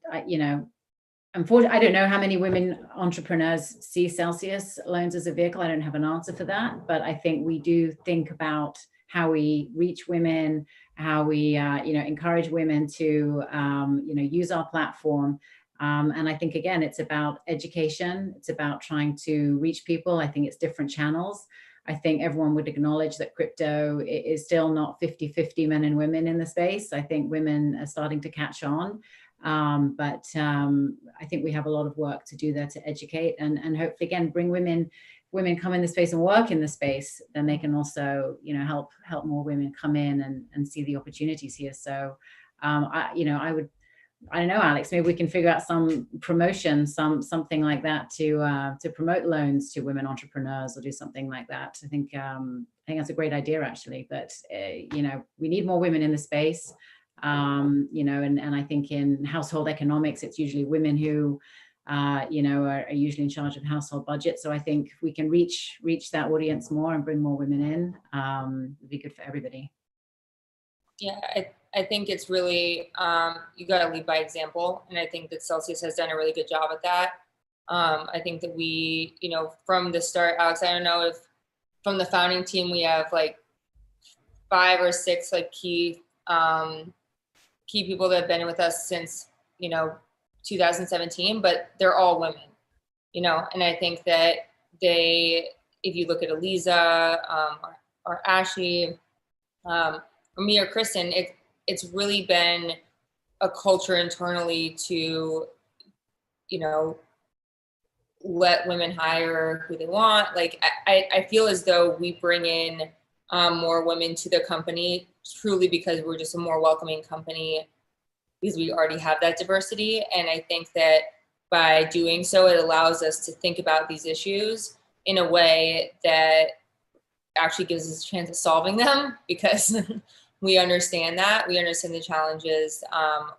unfortunately, I don't know how many women entrepreneurs see Celsius loans as a vehicle. I don't have an answer for that, but I think we do think about how we reach women, how we, encourage women to, use our platform. And I think, again, it's about education. It's about trying to reach people. I think it's different channels. I think everyone would acknowledge that crypto is still not 50-50 men and women in the space. I think women are starting to catch on. But I think we have a lot of work to do there to educate and hopefully, again, bring women come in the space and work in the space. Then they can also, help more women come in and see the opportunities here. So, I would I don't know, Alex, maybe we can figure out some promotion, something like that to promote loans to women entrepreneurs, or do something like that. I think that's a great idea, actually. But you know, we need more women in the space. You know, and I think in household economics, it's usually women who you know, are usually in charge of household budget. So I think if we can reach that audience more and bring more women in, it'd be good for everybody. Yeah, I think it's really, you got to lead by example. And I think that Celsius has done a really good job at that. I think that we, you know, from the start, Alex, I don't know if from the founding team, we have like 5 or 6 like key people that have been with us since, you know, 2017, but they're all women, you know, and I think that if you look at Eliza, or Ashley, or me or Kristen, it's really been a culture internally to, you know, let women hire who they want. Like, I feel as though we bring in more women to the company truly because we're just a more welcoming company, because we already have that diversity. And I think that by doing so, it allows us to think about these issues in a way that actually gives us a chance of solving them, because we understand the challenges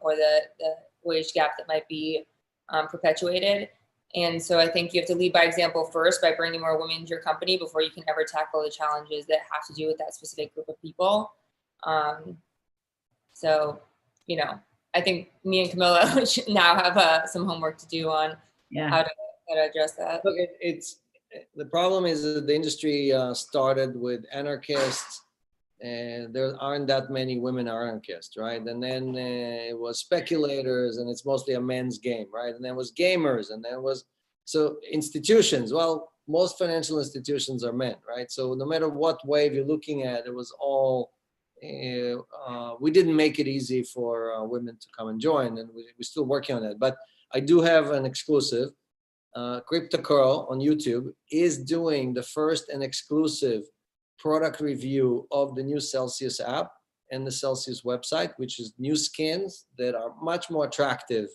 or the wage gap that might be perpetuated. And so I think you have to lead by example first, by bringing more women into your company before you can ever tackle the challenges that have to do with that specific group of people. So, you know, I think me and Camilla now have some homework to do on how to address that. Look, the problem is that the industry started with anarchists, and there aren't that many women anarchists, right? And then it was speculators, and it's mostly a men's game, right? And then it was gamers, and then it was, so institutions, well, most financial institutions are men, right? So no matter what wave you're looking at, it was all, we didn't make it easy for women to come and join, and we're still working on that. But I do have an exclusive. Crypto Curl on YouTube is doing the first and exclusive product review of the new Celsius app and the Celsius website, which is new skins that are much more attractive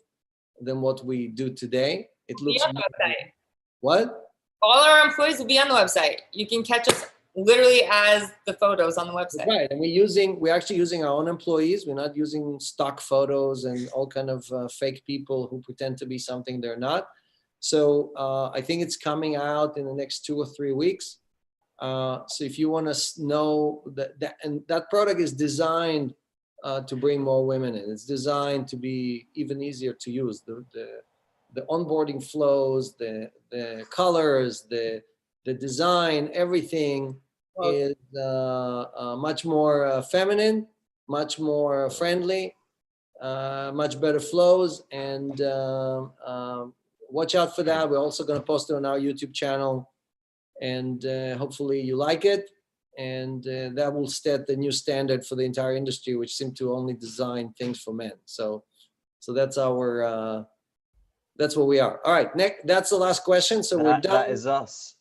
than what we do today. It looks on the website. What? All our employees will be on the website. You can catch us literally as the photos on the website. Right, and we're actually using our own employees. We're not using stock photos and all kind of fake people who pretend to be something they're not. So I think it's coming out in the next 2 or 3 weeks. So if you want to know that product is designed to bring more women in. It's designed to be even easier to use. The onboarding flows, the colors, the design, everything is much more feminine, much more friendly, much better flows, and watch out for that. We're also going to post it on our YouTube channel, and hopefully you like it. And that will set the new standard for the entire industry, which seem to only design things for men. So that's our, that's what we are. All right, Nick, that's the last question. So we're done. That is us.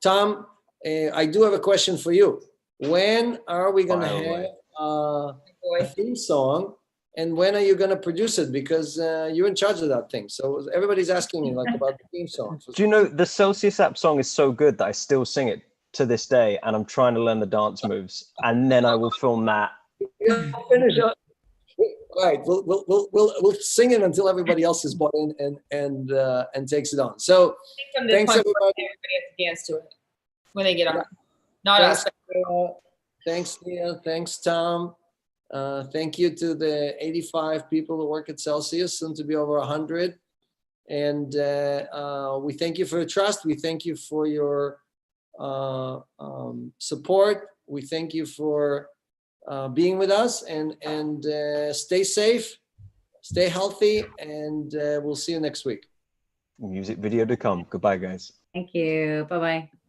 Tom, I do have a question for you. When are we going to have a theme song? And when are you going to produce it? Because you're in charge of that thing. So everybody's asking me like about the theme song. Do you know the Celsius app song is so good that I still sing it to this day, and I'm trying to learn the dance moves, and then I will film that. Finish up. Right, we'll sing it until everybody else is bought in and takes it on. So thanks everybody. Everybody has to dance to it when they get on. Not us. Thanks, Leah. Thanks, Tom. Thank you to the 85 people who work at Celsius, soon to be over 100. And we thank you for your trust. We thank you for your support. We thank you for being with us, and stay safe, stay healthy, and we'll see you next week. Music video to come. Goodbye, guys. Thank you. Bye-bye.